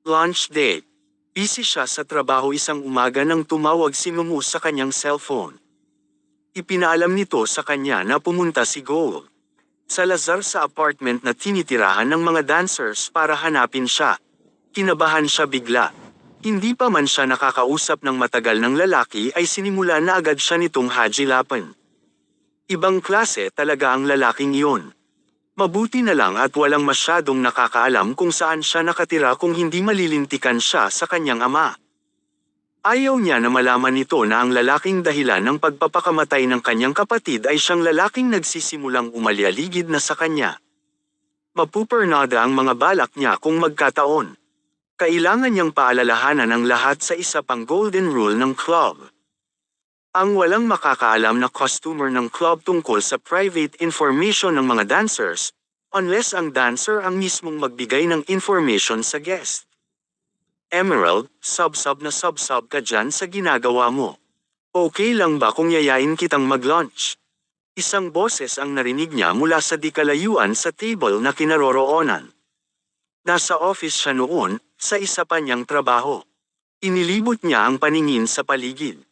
Lunch date. Busy siya sa trabaho isang umaga nang tumawag si Mumu sa kanyang cellphone. Ipinaalam nito sa kanya na pumunta si Gold Salazar sa apartment na tinitirahan ng mga dancers para hanapin siya. Kinabahan siya bigla. Hindi pa man siya nakakausap ng matagal ng lalaki ay sinimula na agad siya nitong hajilapan. Ibang klase talaga ang lalaking iyon. Mabuti na lang at walang masyadong nakakaalam kung saan siya nakatira kung hindi malilintikan siya sa kanyang ama. Ayaw niya na malaman nito na ang lalaking dahilan ng pagpapakamatay ng kanyang kapatid ay siyang lalaking nagsisimulang umalyaligid na sa kanya. Mapupernada ang mga balak niya kung magkataon. Kailangan niyang paalalahanan ang lahat sa isa pang golden rule ng club. Ang walang makakaalam na customer ng club tungkol sa private information ng mga dancers, unless ang dancer ang mismong magbigay ng information sa guest. Emerald, sub-sub ka dyan sa ginagawa mo. Okay lang ba kung yayain kitang mag-lunch? Isang boses ang narinig niya mula sa di kalayuan sa table na kinaroroonan. Nasa office siya noon, sa isa pa niyang trabaho. Inilibot niya ang paningin sa paligid.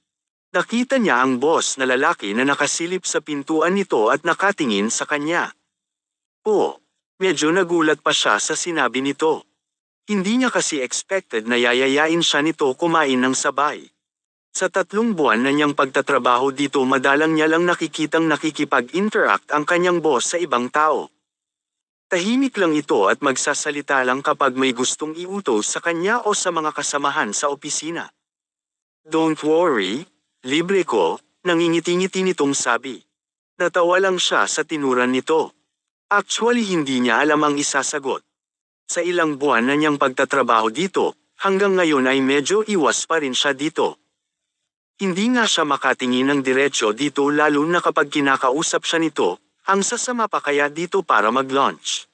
Nakita niya ang boss na lalaki na nakasilip sa pintuan nito at nakatingin sa kanya. Medyo nagulat pa siya sa sinabi nito. Hindi niya kasi expected na yayayain siya nito kumain ng sabay. Sa 3 buwan na niyang pagtatrabaho dito madalang niya lang nakikitang nakikipag-interact ang kanyang boss sa ibang tao. Tahimik lang ito at magsasalita lang kapag may gustong iutos sa kanya o sa mga kasamahan sa opisina. Don't worry, libre ko, nangingiti-ngiti nitong sabi. Natawa lang siya sa tinuran nito. Actually hindi niya alam ang isasagot. Sa ilang buwan na niyang pagtatrabaho dito, hanggang ngayon ay medyo iwas pa rin siya dito. Hindi nga siya makatingin ng diretsyo dito lalo na kapag kinakausap siya nito, ang sasama pa kaya dito para mag-lunch.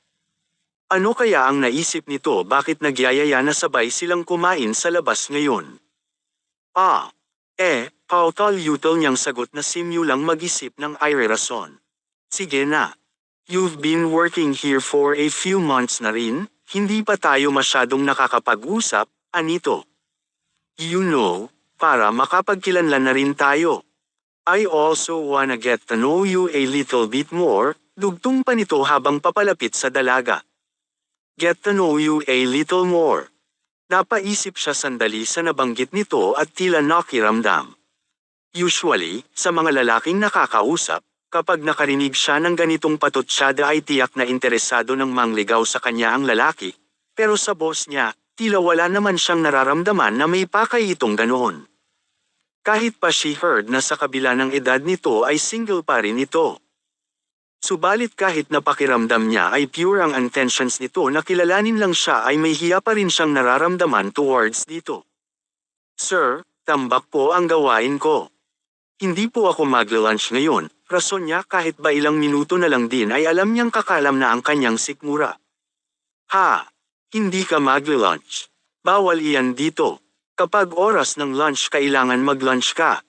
Ano kaya ang naisip nito bakit nagyayaya na sabay silang kumain sa labas ngayon? Pautol-utol niyang sagot na simulang mag-isip ng rason. Sige na. You've been working here for a few months na rin, hindi pa tayo masyadong nakakapag-usap, anito? You know, para makapagkilanlan na rin tayo. I also wanna get to know you a little bit more, dugtong pa nito habang papalapit sa dalaga. Get to know you a little more. Napaisip siya sandali sa nabanggit nito at tila nakiramdam. Usually, sa mga lalaking nakakausap, kapag nakarinig siya ng ganitong patutsyada ay tiyak na interesado ng mangligaw sa kanya ang lalaki, pero sa boss niya, tila wala naman siyang nararamdaman na may pakay itong ganoon. Kahit pa she heard na sa kabila ng edad nito ay single pa rin ito. Subalit kahit napakiramdam niya ay pure ang intentions nito na kilalanin lang siya ay may hiya pa rin siyang nararamdaman towards dito. Sir, tambak po ang gawain ko. Hindi po ako mag-lunch ngayon, rason niya kahit ba ilang minuto na lang din ay alam niyang kakalam na ang kanyang sikmura. Hindi ka mag-lunch. Bawal iyan dito. Kapag oras ng lunch kailangan mag-lunch ka.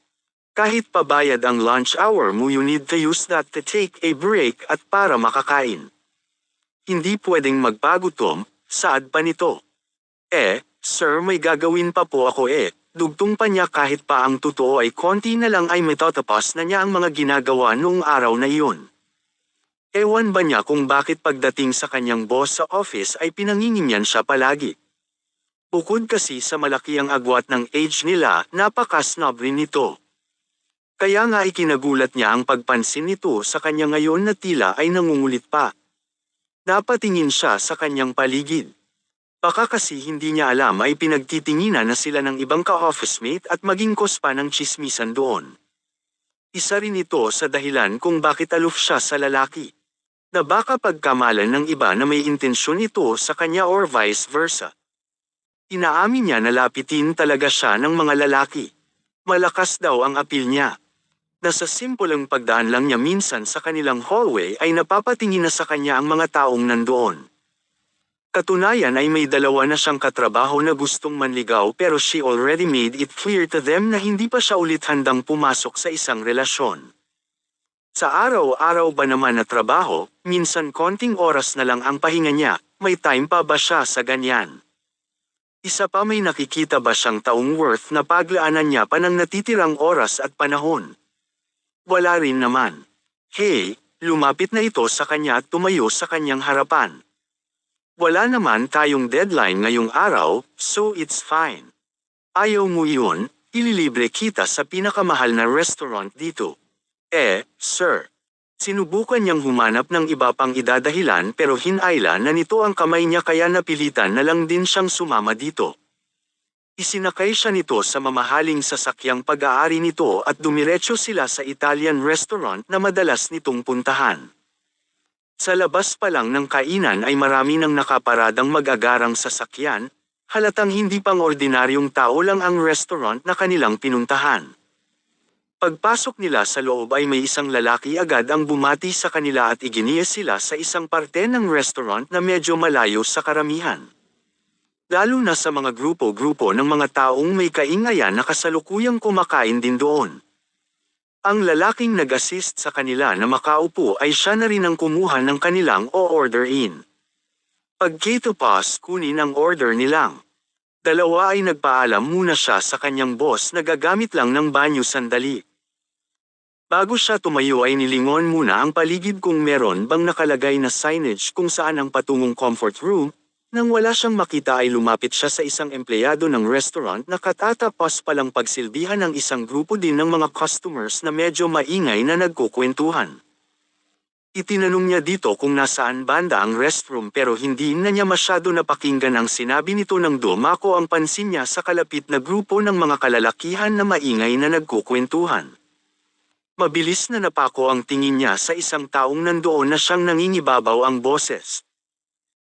Kahit pabayad ang lunch hour mo you need to use that to take a break at para makakain. Hindi pwedeng magpagutom, saad pa nito. Sir may gagawin pa po ako Dugtong pa niya kahit pa ang totoo ay konti na lang ay matatapos na niya ang mga ginagawa noong araw na iyon. Ewan ba niya kung bakit pagdating sa kanyang boss sa office ay pinanginginyan siya palagi. Bukod kasi sa malaki ang agwat ng age nila, napaka-snob rin nito. Kaya nga ikinagulat niya ang pagpansin nito sa kanya ngayon na tila ay nangungulit pa. Napatingin siya sa kanyang paligid. Baka kasi hindi niya alam ay pinagtitinginan na sila ng ibang ka-officemate at maging cause pa ng tsismisan doon. Isa rin ito sa dahilan kung bakit aloof siya sa lalaki. Na baka pagkamalan ng iba na may intensyon ito sa kanya or vice versa. Inaamin niya na lapitin talaga siya ng mga lalaki. Malakas daw ang appeal niya. Na sa simpleng pagdaan lang niya minsan sa kanilang hallway ay napapatingin na sa kanya ang mga taong nandoon. Katunayan ay may 2 na siyang katrabaho na gustong manligaw pero she already made it clear to them na hindi pa siya ulit handang pumasok sa isang relasyon. Sa araw-araw ba naman na trabaho, minsan konting oras na lang ang pahinga niya, may time pa ba siya sa ganyan? Isa pa, may nakikita ba siyang taong worth na paglaanan niya pa ng natitirang oras at panahon? Wala rin naman. Hey, lumapit na ito sa kanya at tumayo sa kanyang harapan. Wala naman tayong deadline ngayong araw, so it's fine. Ayaw mo yun, ililibre kita sa pinakamahal na restaurant dito. Sir. Sinubukan niyang humanap ng iba pang idadahilan pero hinayla na nito ang kamay niya kaya napilitan na lang din siyang sumama dito. Isinakay siya nito sa mamahaling sasakyang pag-aari nito at dumiretso sila sa Italian restaurant na madalas nitong puntahan. Sa labas pa lang ng kainan ay marami nang nakaparadang mag-agarang sasakyan, halatang hindi pang ordinaryong tao lang ang restaurant na kanilang pinuntahan. Pagpasok nila sa loob ay may isang lalaki agad ang bumati sa kanila at iginiya sila sa isang parte ng restaurant na medyo malayo sa karamihan. Lalo na sa mga grupo-grupo ng mga taong may kaingayan na kasalukuyang kumakain din doon. Ang lalaking nag-assist sa kanila na makaupo ay siya na rin ang kumuha ng kanilang o-order in. Pagkatapos kunin ang order nilang, dalawa ay nagpaalam muna siya sa kanyang boss na gagamit lang ng banyo sandali. Bago siya tumayo ay nilingon muna ang paligid kung meron bang nakalagay na signage kung saan ang patungong comfort room. Nang wala siyang makita ay lumapit siya sa isang empleyado ng restaurant na katatapos palang pagsilbihan ng isang grupo din ng mga customers na medyo maingay na nagkukwentuhan. Itinanong niya dito kung nasaan banda ang restroom pero hindi na niya masyado napakinggan ang sinabi nito nang dumako ang pansin niya sa kalapit na grupo ng mga kalalakihan na maingay na nagkukwentuhan. Mabilis na napako ang tingin niya sa isang taong nandoon na siyang nangingibabaw ang boses.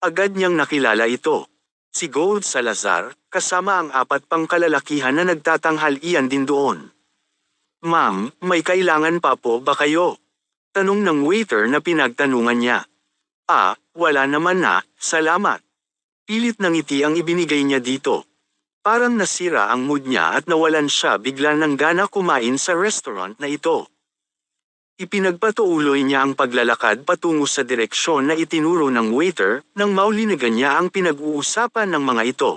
Agad niyang nakilala ito. Si Gold Salazar, kasama ang 4 pang kalalakihan na nagtatanghalian din doon. "Ma'am, may kailangan pa po ba kayo?" Tanong ng waiter na pinagtanungan niya. Wala naman na, salamat." Pilit ng ngiti ang ibinigay niya dito. Parang nasira ang mood niya at nawalan siya bigla ng gana kumain sa restaurant na ito. Ipinagpatuloy niya ang paglalakad patungo sa direksyon na itinuro ng waiter nang maulinagan niya ang pinag-uusapan ng mga ito.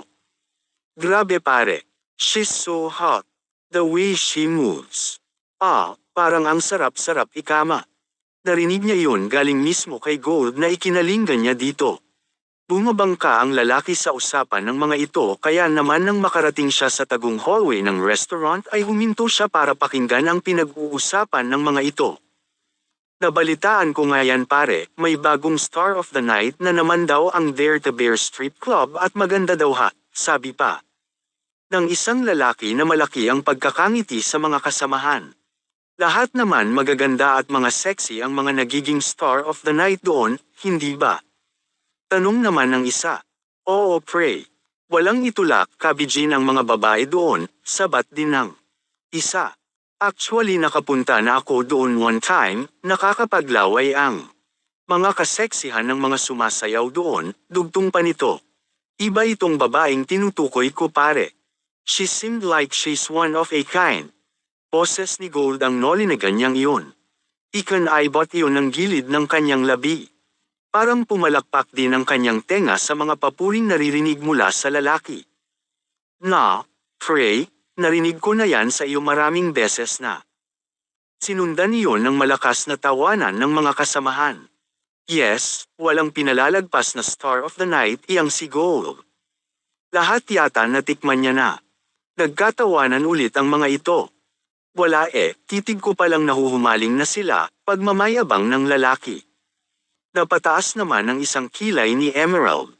"Grabe pare, she's so hot. The way she moves. Parang ang sarap-sarap ikama." Narinig niya yun galing mismo kay Gold na ikinalinggan niya dito. Bumabangka ang lalaki sa usapan ng mga ito kaya naman nang makarating siya sa tagong hallway ng restaurant ay huminto siya para pakinggan ang pinag-uusapan ng mga ito. "Nabalitaan ko nga yan pare, may bagong star of the night na naman daw ang Dare to Bear Strip Club at maganda daw ha," sabi pa ng isang lalaki na malaki ang pagkakangiti sa mga kasamahan. Lahat naman magaganda at mga sexy ang mga nagiging star of the night doon, hindi ba? Tanong naman ng isa. "Oo pre. Walang itulak kabijin ang mga babae doon," sabat din ng isa. "Actually nakapunta na ako doon one time, nakakapaglaway ang mga kaseksihan ng mga sumasayaw doon," dugtong pa nito. "Iba itong babaeng tinutukoy ko pare. She seemed like she's one of a kind." Boses ni Gold ang nolinagan niyang iyon. Ikinaibot iyon ng gilid ng kanyang labi. Parang pumalakpak din ang kanyang tenga sa mga papuring naririnig mula sa lalaki. Pre, narinig ko na yan sa iyo maraming beses na." Sinundan iyon ng malakas na tawanan ng mga kasamahan. Yes, walang pinalalagpas na star of the night iyang si Gold. Lahat yata natikman niya na. Nagkatawanan ulit ang mga ito. "Wala titig ko palang nahuhumaling na sila," pagmamayabang ng lalaki. Napataas naman ang isang kilay ni Emerald.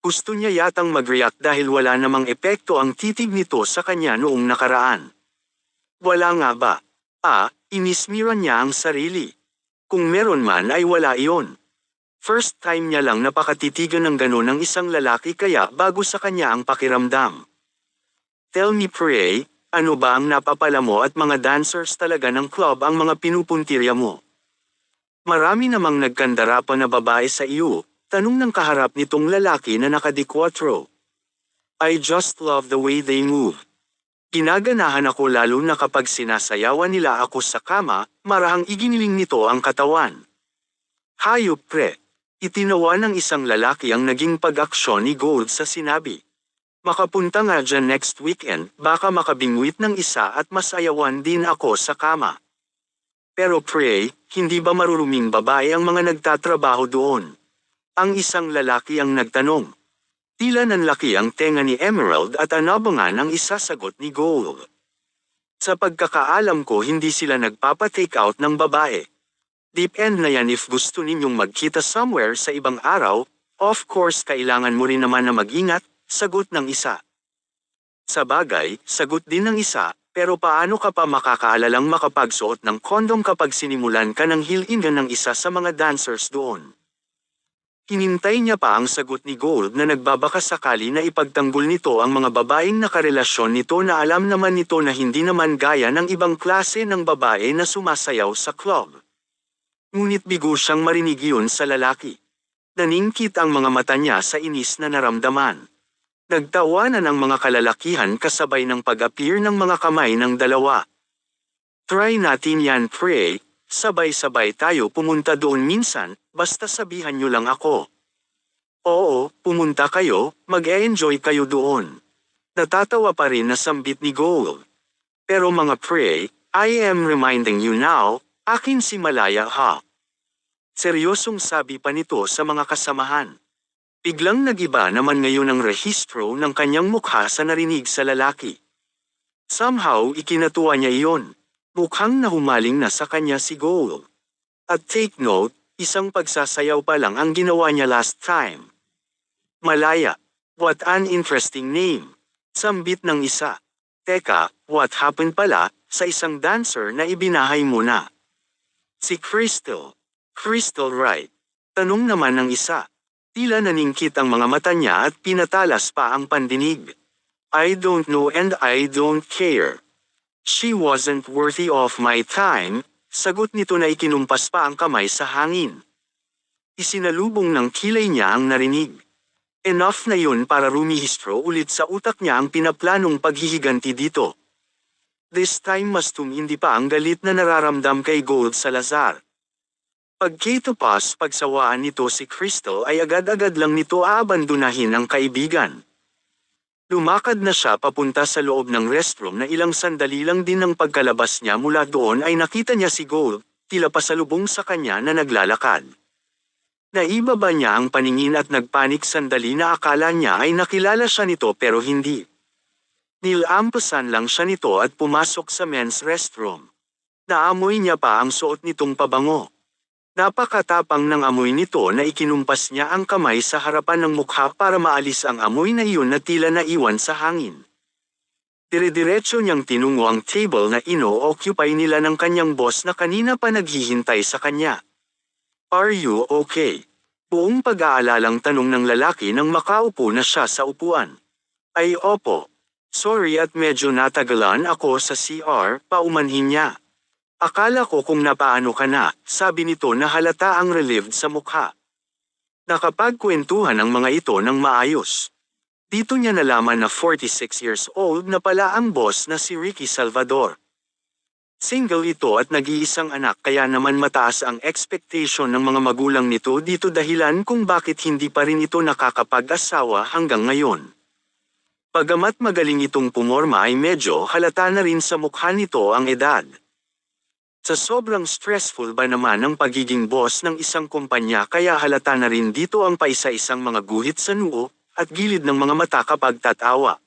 Gusto niya yatang mag-react dahil wala namang epekto ang titig nito sa kanya noong nakaraan. Wala nga ba? Inismira niya ang sarili. Kung meron man ay wala iyon. First time niya lang napakatitigan ng ganon ng isang lalaki kaya bago sa kanya ang pakiramdam. "Tell me pre, ano ba ang napapala mo at mga dancers talaga ng club ang mga pinupuntirya mo? Marami namang nagkandara pa na babae sa iyo," tanong ng kaharap nitong lalaki na nakadikwatro. "I just love the way they move. Ginaganahan ako lalo na kapag sinasayawan nila ako sa kama," marahang iginiling nito ang katawan. "Hayop pre." Itinawa ng isang lalaki ang naging pag-aksyon ni Gold sa sinabi. Makapunta nga dyan next weekend, baka makabingwit ng isa at masayawan din ako sa kama. Pero pray, hindi ba maruruming babae ang mga nagtatrabaho doon? Ang isang lalaki ang nagtanong. Tila nanlaki ang tenga ni Emerald at anabangan ang isasagot ni Gold. Sa pagkakaalam ko hindi sila nagpapa-take out ng babae. Deep end na yan if gusto ninyong magkita somewhere sa ibang araw, of course kailangan mo rin naman na mag-ingat, sagot ng isa. Sabagay, sagot din ng isa, pero paano ka pa makakaalalang makapagsuot ng kondom kapag sinimulan ka ng hilingan ng isa sa mga dancers doon? Hinintay niya pa ang sagot ni Gold na nagbabaka sakali na ipagtanggol nito ang mga babaeng nakarelasyon nito na alam naman nito na hindi naman gaya ng ibang klase ng babae na sumasayaw sa club. Ngunit bigo siyang marinig yun sa lalaki. Naningkit ang mga mata niya sa inis na naramdaman. Nagtawanan ang mga kalalakihan kasabay ng pag-appear ng mga kamay ng dalawa. Try natin yan pray, sabay-sabay tayo pumunta doon minsan, basta sabihan niyo lang ako. Oo, pumunta kayo, mag-e-enjoy kayo doon. Natatawa pa rin na sambit ni Gold. Pero mga pray, I am reminding you now, akin si Malaya ha. Seryosong sabi pa nito sa mga kasamahan. Biglang nagiba naman ngayon ang rehistro ng kanyang mukha sa narinig sa lalaki. Somehow ikinatuwa niya iyon. Mukhang nahumaling na sa kanya si Gold. At take note, isang pagsasayaw pa lang ang ginawa niya last time. Malaya. What an interesting name. Sambit ng isa. Teka, what happened pala, sa isang dancer na ibinahay mo na? Si Crystal. Crystal right. Tanong naman ng isa. Tila naningkit ang mga mata niya at pinatalas pa ang pandinig. I don't know and I don't care. She wasn't worthy of my time, sagot nito na ikinumpas pa ang kamay sa hangin. Isinalubong ng kilay niya ang narinig. Enough na yun para rumihistro ulit sa utak niya ang pinaplanong paghihiganti dito. This time mas tumindi pa ang galit na nararamdam kay Gold Salazar. Pagkatapos pagsawaan nito si Crystal ay agad-agad lang nito aabandonahin ang kaibigan. Lumakad na siya papunta sa loob ng restroom na ilang sandali lang din ng pagkalabas niya mula doon ay nakita niya si Gold, tila pasalubong sa kanya na naglalakad. Naibaba niya ang paningin at nagpanik sandali na akala niya ay nakilala siya nito pero hindi. Nilampasan lang siya nito at pumasok sa men's restroom. Naamoy niya pa ang suot nitong pabango. Napakatapang ng amoy nito na ikinumpas niya ang kamay sa harapan ng mukha para maalis ang amoy na iyon na tila naiwan sa hangin. Dire-diretso niyang tinungo ang table na ino-occupy nila ng kanyang boss na kanina pa naghihintay sa kanya. Are you okay? Buong pag-aalalang tanong ng lalaki nang makaupo na siya sa upuan. Ay opo. Sorry at medyo natagalan ako sa CR, paumanhin niya. Akala ko kung napaano ka na, sabi nito na halata ang relieved sa mukha. Nakapagkwentuhan ang mga ito ng maayos. Dito niya nalaman na 46 years old na pala ang boss na si Ricky Salvador. Single ito at nag-iisang anak kaya naman mataas ang expectation ng mga magulang nito dito dahilan kung bakit hindi pa rin ito nakakapag-asawa hanggang ngayon. Bagamat magaling itong pumorma ay medyo halata na rin sa mukha nito ang edad. Sa sobrang stressful ba naman ang pagiging boss ng isang kumpanya kaya halata na rin dito ang paisa-isang mga guhit sa noo at gilid ng mga mata kapag tatawa.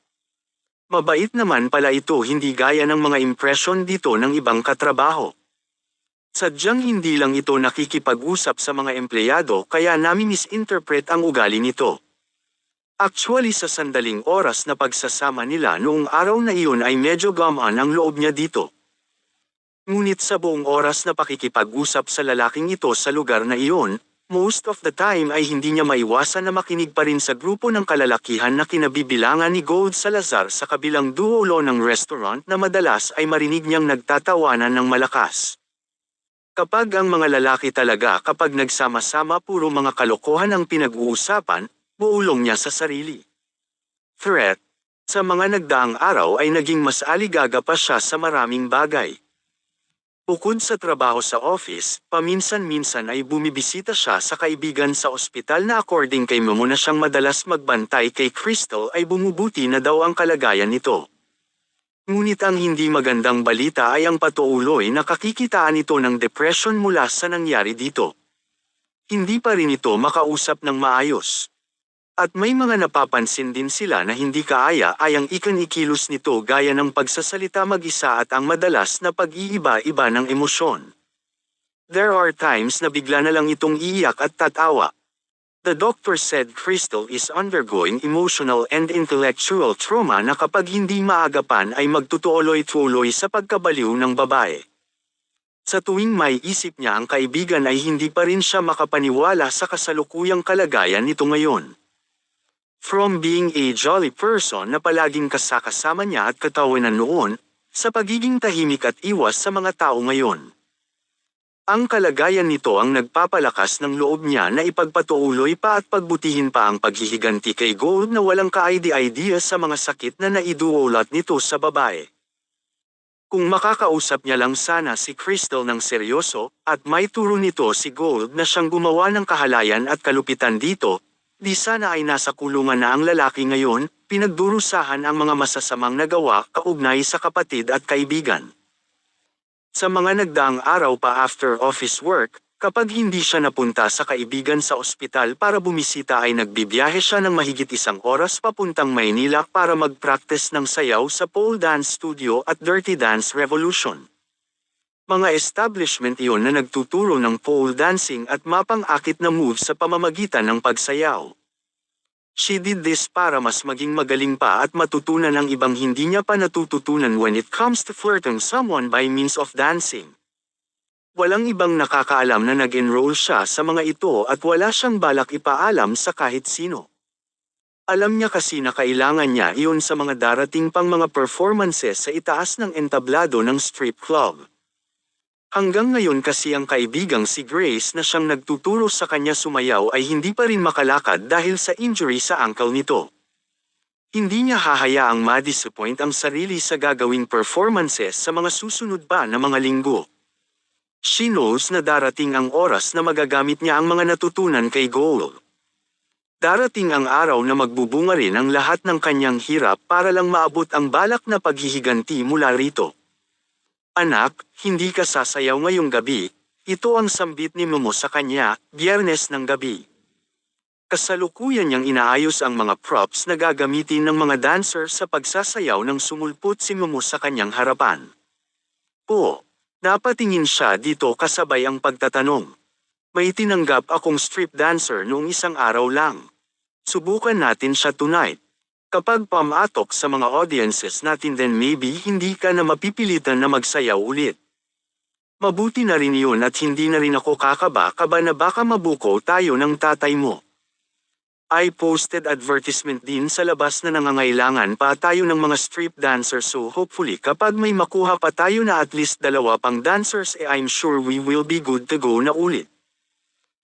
Mabait naman pala ito hindi gaya ng mga impression dito ng ibang katrabaho. Sadyang hindi lang ito nakikipag-usap sa mga empleyado kaya nami-misinterpret ang ugali nito. Actually sa sandaling oras na pagsasama nila noong araw na iyon ay medyo gamaan ang loob niya dito. Ngunit sa buong oras na pakikipag-usap sa lalaking ito sa lugar na iyon, most of the time ay hindi niya maiwasan na makinig pa rin sa grupo ng kalalakihan na kinabibilangan ni Gold Salazar sa kabilang dulo ng restaurant na madalas ay marinig niyang nagtatawanan ng malakas. Kapag ang mga lalaki talaga kapag nagsama-sama puro mga kalokohan ang pinag-uusapan, buulong niya sa sarili. Threat. Sa mga nagdaang araw ay naging mas aligaga pa siya sa maraming bagay. Bukod sa trabaho sa office, paminsan-minsan ay bumibisita siya sa kaibigan sa ospital na according kay Momo na siyang madalas magbantay kay Crystal ay bumubuti na daw ang kalagayan nito. Ngunit ang hindi magandang balita ay ang patuloy na kakikitaan ito ng depression mula sa nangyari dito. Hindi pa rin ito makausap ng maayos. At may mga napapansin din sila na hindi kaaya-ayang ikinikilos nito gaya ng pagsasalita mag-isa at ang madalas na pag-iiba-iba ng emosyon. There are times na bigla na lang itong iiyak at tatawa. The doctor said Crystal is undergoing emotional and intellectual trauma na kapag hindi maagapan ay magtutuloy-tuloy sa pagkabaliw ng babae. Sa tuwing may isip niya ang kaibigan ay hindi pa rin siya makapaniwala sa kasalukuyang kalagayan nito ngayon. From being a jolly person na palaging kasakasama niya at katawanan noon, sa pagiging tahimik at iwas sa mga tao ngayon. Ang kalagayan nito ang nagpapalakas ng loob niya na ipagpatuloy pa at pagbutihin pa ang paghihiganti kay Gold na walang ka-idea sa mga sakit na naiduulat nito sa babae. Kung makakausap niya lang sana si Crystal ng seryoso, at may turo nito si Gold na siyang gumawa ng kahalayan at kalupitan dito, di sana ay nasa kulungan na ang lalaki ngayon, pinagdurusahan ang mga masasamang nagawa kaugnay sa kapatid at kaibigan. Sa mga nagdaang araw pa after office work, kapag hindi siya napunta sa kaibigan sa ospital para bumisita ay nagbibiyahe siya ng mahigit 1 oras papuntang Maynila para mag-practice ng sayaw sa pole dance studio at Dirty Dance Revolution. Mga establishment iyon na nagtuturo ng pole dancing at mapang-akit na moves sa pamamagitan ng pagsayaw. She did this para mas maging magaling pa at matutunan ang ibang hindi niya pa natututunan when it comes to flirting someone by means of dancing. Walang ibang nakakaalam na nag-enroll siya sa mga ito at wala siyang balak ipaalam sa kahit sino. Alam niya kasi na kailangan niya iyon sa mga darating pang mga performances sa itaas ng entablado ng strip club. Hanggang ngayon kasi ang kaibigang si Grace na siyang nagtuturo sa kanya sumayaw ay hindi pa rin makalakad dahil sa injury sa ankle nito. Hindi niya hahayaang ma-disappoint ang sarili sa gagawing performances sa mga susunod pa na mga linggo. She knows na darating ang oras na magagamit niya ang mga natutunan kay Gold. Darating ang araw na magbubunga rin ang lahat ng kanyang hirap para lang maabot ang balak na paghihiganti mula rito. Anak, hindi ka sasayaw ngayong gabi, ito ang sambit ni Momo sa kanya, Biyernes ng gabi. Kasalukuyan niyang inaayos ang mga props na gagamitin ng mga dancer sa pagsasayaw nang sumulpot si Momo sa kanyang harapan. Napatingin siya dito kasabay ang pagtatanong. May tinanggap akong strip dancer noong 1 araw lang. Subukan natin siya tonight. Kapag pamatok sa mga audiences natin then maybe hindi ka na mapipilitan na magsayaw ulit. Mabuti na rin yun at hindi na rin ako kakaba-kaba na baka mabuko tayo ng tatay mo. I posted advertisement din sa labas na nangangailangan pa tayo ng mga strip dancers so hopefully kapag may makuha pa tayo na at least 2 pang dancers I'm sure we will be good to go na ulit.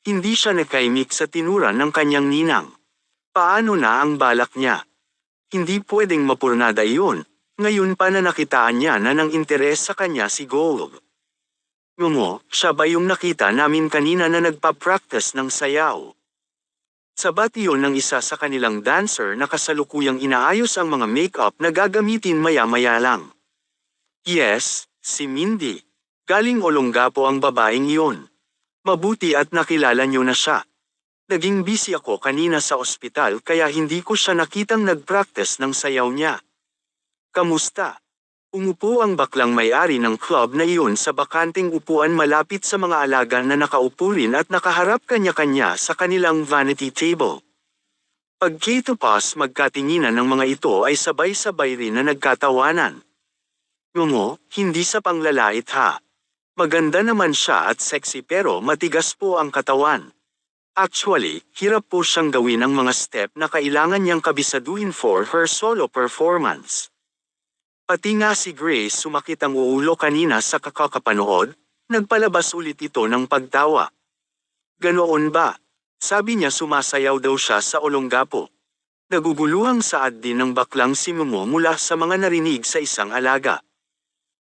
Hindi siya nakaimik sa tinuran ng kanyang ninang. Paano na ang balak niya? Hindi pwedeng mapurnada iyon, ngayon pa na nakitaan niya na ng interes sa kanya si Gold. Momo, siya ba yung nakita namin kanina na nagpa-practice ng sayaw? Sabat iyon ng isa sa kanilang dancer na kasalukuyang inaayos ang mga make-up na gagamitin maya-maya lang. Yes, si Mindy. Galing Olongapo ang babaeng iyon. Mabuti at nakilala niyo na siya. Naging busy ako kanina sa ospital kaya hindi ko siya nakitang nag-practice ng sayaw niya. Kamusta? Umupo ang baklang may-ari ng club na iyon sa bakanting upuan malapit sa mga alaga na nakaupo rin at nakaharap kanya-kanya sa kanilang vanity table. Pagkatapos magkatinginan ng mga ito ay sabay-sabay rin na nagkatawanan. Momo, hindi sa panglalait ha. Maganda naman siya at sexy pero matigas po ang katawan. Actually, hirap po siyang gawin ang mga step na kailangan niyang kabisaduhin for her solo performance. Pati nga si Grace sumakit ang ulo kanina sa kakakapanood, nagpalabas ulit ito ng pagtawa. Ganoon ba? Sabi niya sumasayaw daw siya sa Olongapo. Naguguluhang saad din ng baklang si Momo mula sa mga narinig sa isang alaga.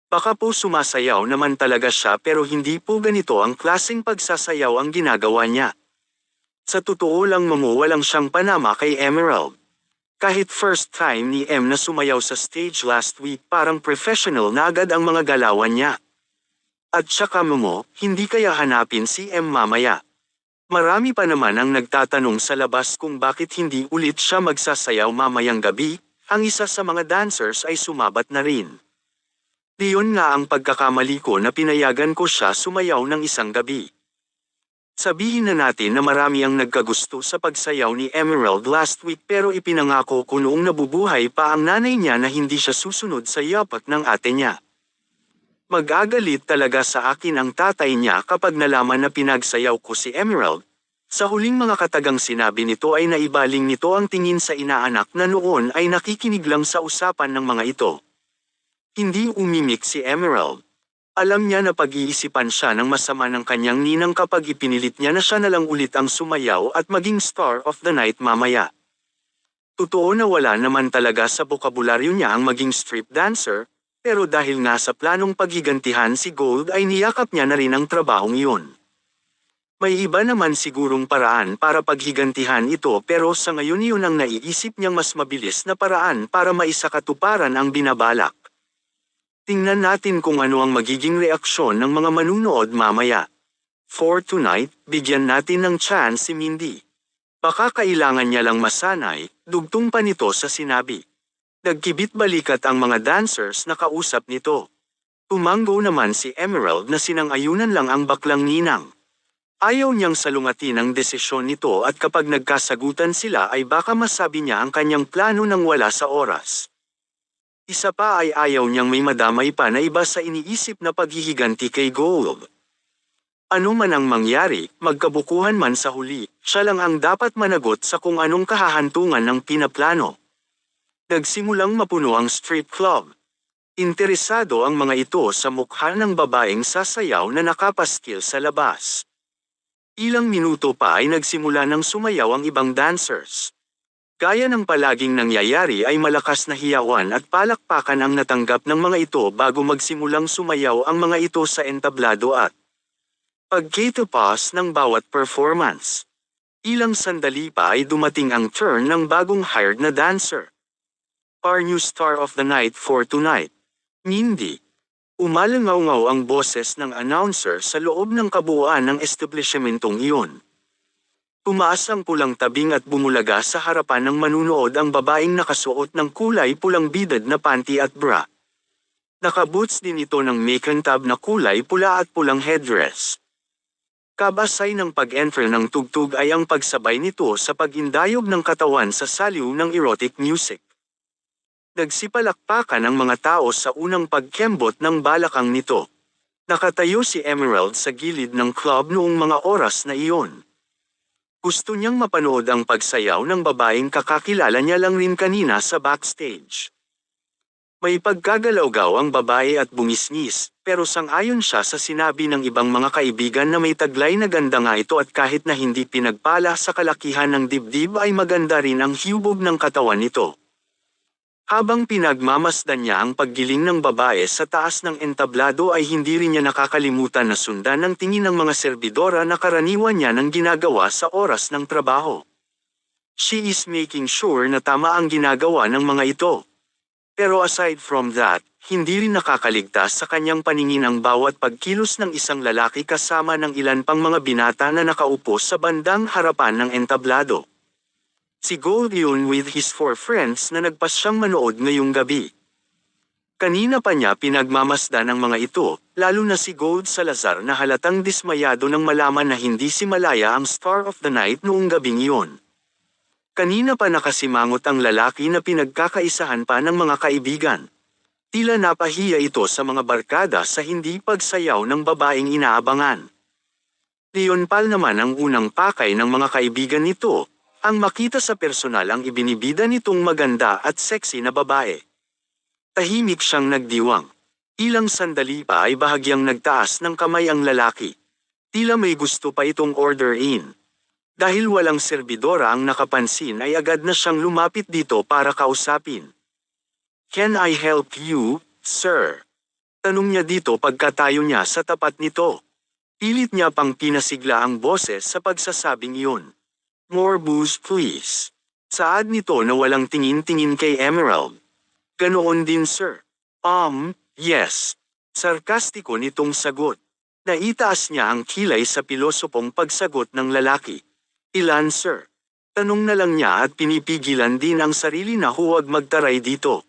Baka po sumasayaw naman talaga siya pero hindi po ganito ang klaseng pagsasayaw ang ginagawa niya. Sa totoo lang walang siyang panama kay Emerald. Kahit first time ni M na sumayaw sa stage last week parang professional na agad ang mga galawan niya. At saka hindi kaya hanapin si M mamaya. Marami pa naman ang nagtatanong sa labas kung bakit hindi ulit siya magsasayaw mamayang gabi, ang isa sa mga dancers ay sumabat na rin. Diyon nga ang pagkakamali ko na pinayagan ko siya sumayaw ng isang gabi. Sabihin na natin na marami ang nagkagusto sa pagsayaw ni Emerald last week pero ipinangako ko noong nabubuhay pa ang nanay niya na hindi siya susunod sa yapak ng ate niya. Mag-agalit talaga sa akin ang tatay niya kapag nalaman na pinagsayaw ko si Emerald. Sa huling mga katagang sinabi nito ay naibaling nito ang tingin sa inaanak na noon ay nakikinig lang sa usapan ng mga ito. Hindi umimik si Emerald. Alam niya na pag-iisipan siya ng masama ng kanyang ninang kapag ipinilit niya na siya na lang ulit ang sumayaw at maging star of the night mamaya. Totoo na wala naman talaga sa bokabularyo niya ang maging strip dancer, pero dahil nga sa planong paghigantihan si Gold ay niyakap niya na rin ang trabahong iyon. May iba naman sigurong paraan para paghigantihan ito pero sa ngayon iyon ang naiisip niyang mas mabilis na paraan para maisakatuparan ang binabalak. Tingnan natin kung ano ang magiging reaksyon ng mga manunood mamaya. For tonight, bigyan natin ng chance si Mindy. Baka kailangan niya lang masanay, dugtong pa nito sa sinabi. Nagkibit balikat ang mga dancers na kausap nito. Tumanggo naman si Emerald na sinang-ayunan lang ang baklang ninang. Ayaw niyang salungatin ang desisyon nito at kapag nagkasagutan sila ay baka masabi niya ang kanyang plano nang wala sa oras. Isa pa ay ayaw niyang may madamay pa na iba sa iniisip na paghihiganti kay Gold. Ano man ang mangyari, magkabukuhan man sa huli, siya lang ang dapat managot sa kung anong kahahantungan ng pinaplano. Nagsimulang mapuno ang strip club. Interesado ang mga ito sa mukha ng babaeng sasayaw na nakapastil sa labas. Ilang minuto pa ay nagsimula ng sumayaw ang ibang dancers. Gaya ng palaging nangyayari ay malakas na hiyawan at palakpakan ang natanggap ng mga ito bago magsimulang sumayaw ang mga ito sa entablado at pagkatapos ng bawat performance. Ilang sandali pa ay dumating ang turn ng bagong hired na dancer. Our new star of the night for tonight. Mindy. Umalangaw-ngaw ang boses ng announcer sa loob ng kabuuan ng establishmentong iyon. Tumaas ang pulang tabing at bumulaga sa harapan ng manunood ang babaeng nakasuot ng kulay pulang beaded na panty at bra. Nakaboots din ito ng makintab na kulay pula at pulang headdress. Kabasay ng pag-enter ng tugtog ay ang pagsabay nito sa pag-indayog ng katawan sa saliw ng erotic music. Nagsipalakpakan ang mga tao sa unang pagkembot ng balakang nito. Nakatayo si Emerald sa gilid ng club noong mga oras na iyon. Gusto niyang mapanood ang pagsayaw ng babaeng kakakilala niya lang rin kanina sa backstage. May pagkagalaw-gaw ang babae at bumisnis, pero sang-ayon siya sa sinabi ng ibang mga kaibigan na may taglay na ganda nga ito at kahit na hindi pinagpala sa kalakihan ng dibdib ay maganda rin ang hubog ng katawan nito. Habang pinagmamasdan niya ang paggiling ng babae sa taas ng entablado ay hindi rin niya nakakalimutan na sundan ng tingin ng mga serbidora na karaniwan niya ng ginagawa sa oras ng trabaho. She is making sure na tama ang ginagawa ng mga ito. Pero aside from that, hindi rin nakakaligtas sa kanyang paningin ang bawat pagkilos ng isang lalaki kasama ng ilan pang mga binata na nakaupo sa bandang harapan ng entablado. Si Gold yun with his 4 friends na nagpas siyang manood ngayong gabi. Kanina pa niya pinagmamasdan ang mga ito, lalo na si Gold Salazar na halatang dismayado nang malaman na hindi si Malaya ang star of the night noong gabing iyon. Kanina pa nakasimangot ang lalaki na pinagkakaisahan pa ng mga kaibigan. Tila napahiya ito sa mga barkada sa hindi pagsayaw ng babaeng inaabangan. Leon Pal naman ang unang pakay ng mga kaibigan nito. Ang makita sa personal ang ibinibida nitong maganda at sexy na babae. Tahimik siyang nagdiwang. Ilang sandali pa ay bahagyang nagtaas ng kamay ang lalaki. Tila may gusto pa itong order in. Dahil walang serbidora ang nakapansin ay agad na siyang lumapit dito para kausapin. Can I help you, sir? Tanong niya dito pagkatayo niya sa tapat nito. Pilit niya pang pinasigla ang boses sa pagsasabing iyon. More booze please. Saad nito na walang tingin-tingin kay Emerald. Ganoon din sir. Yes. Sarkastiko nitong sagot. Naitaas niya ang kilay sa pilosopong pagsagot ng lalaki. Ilan sir? Tanong na lang niya at pinipigilan din ang sarili na huwag magtaray dito.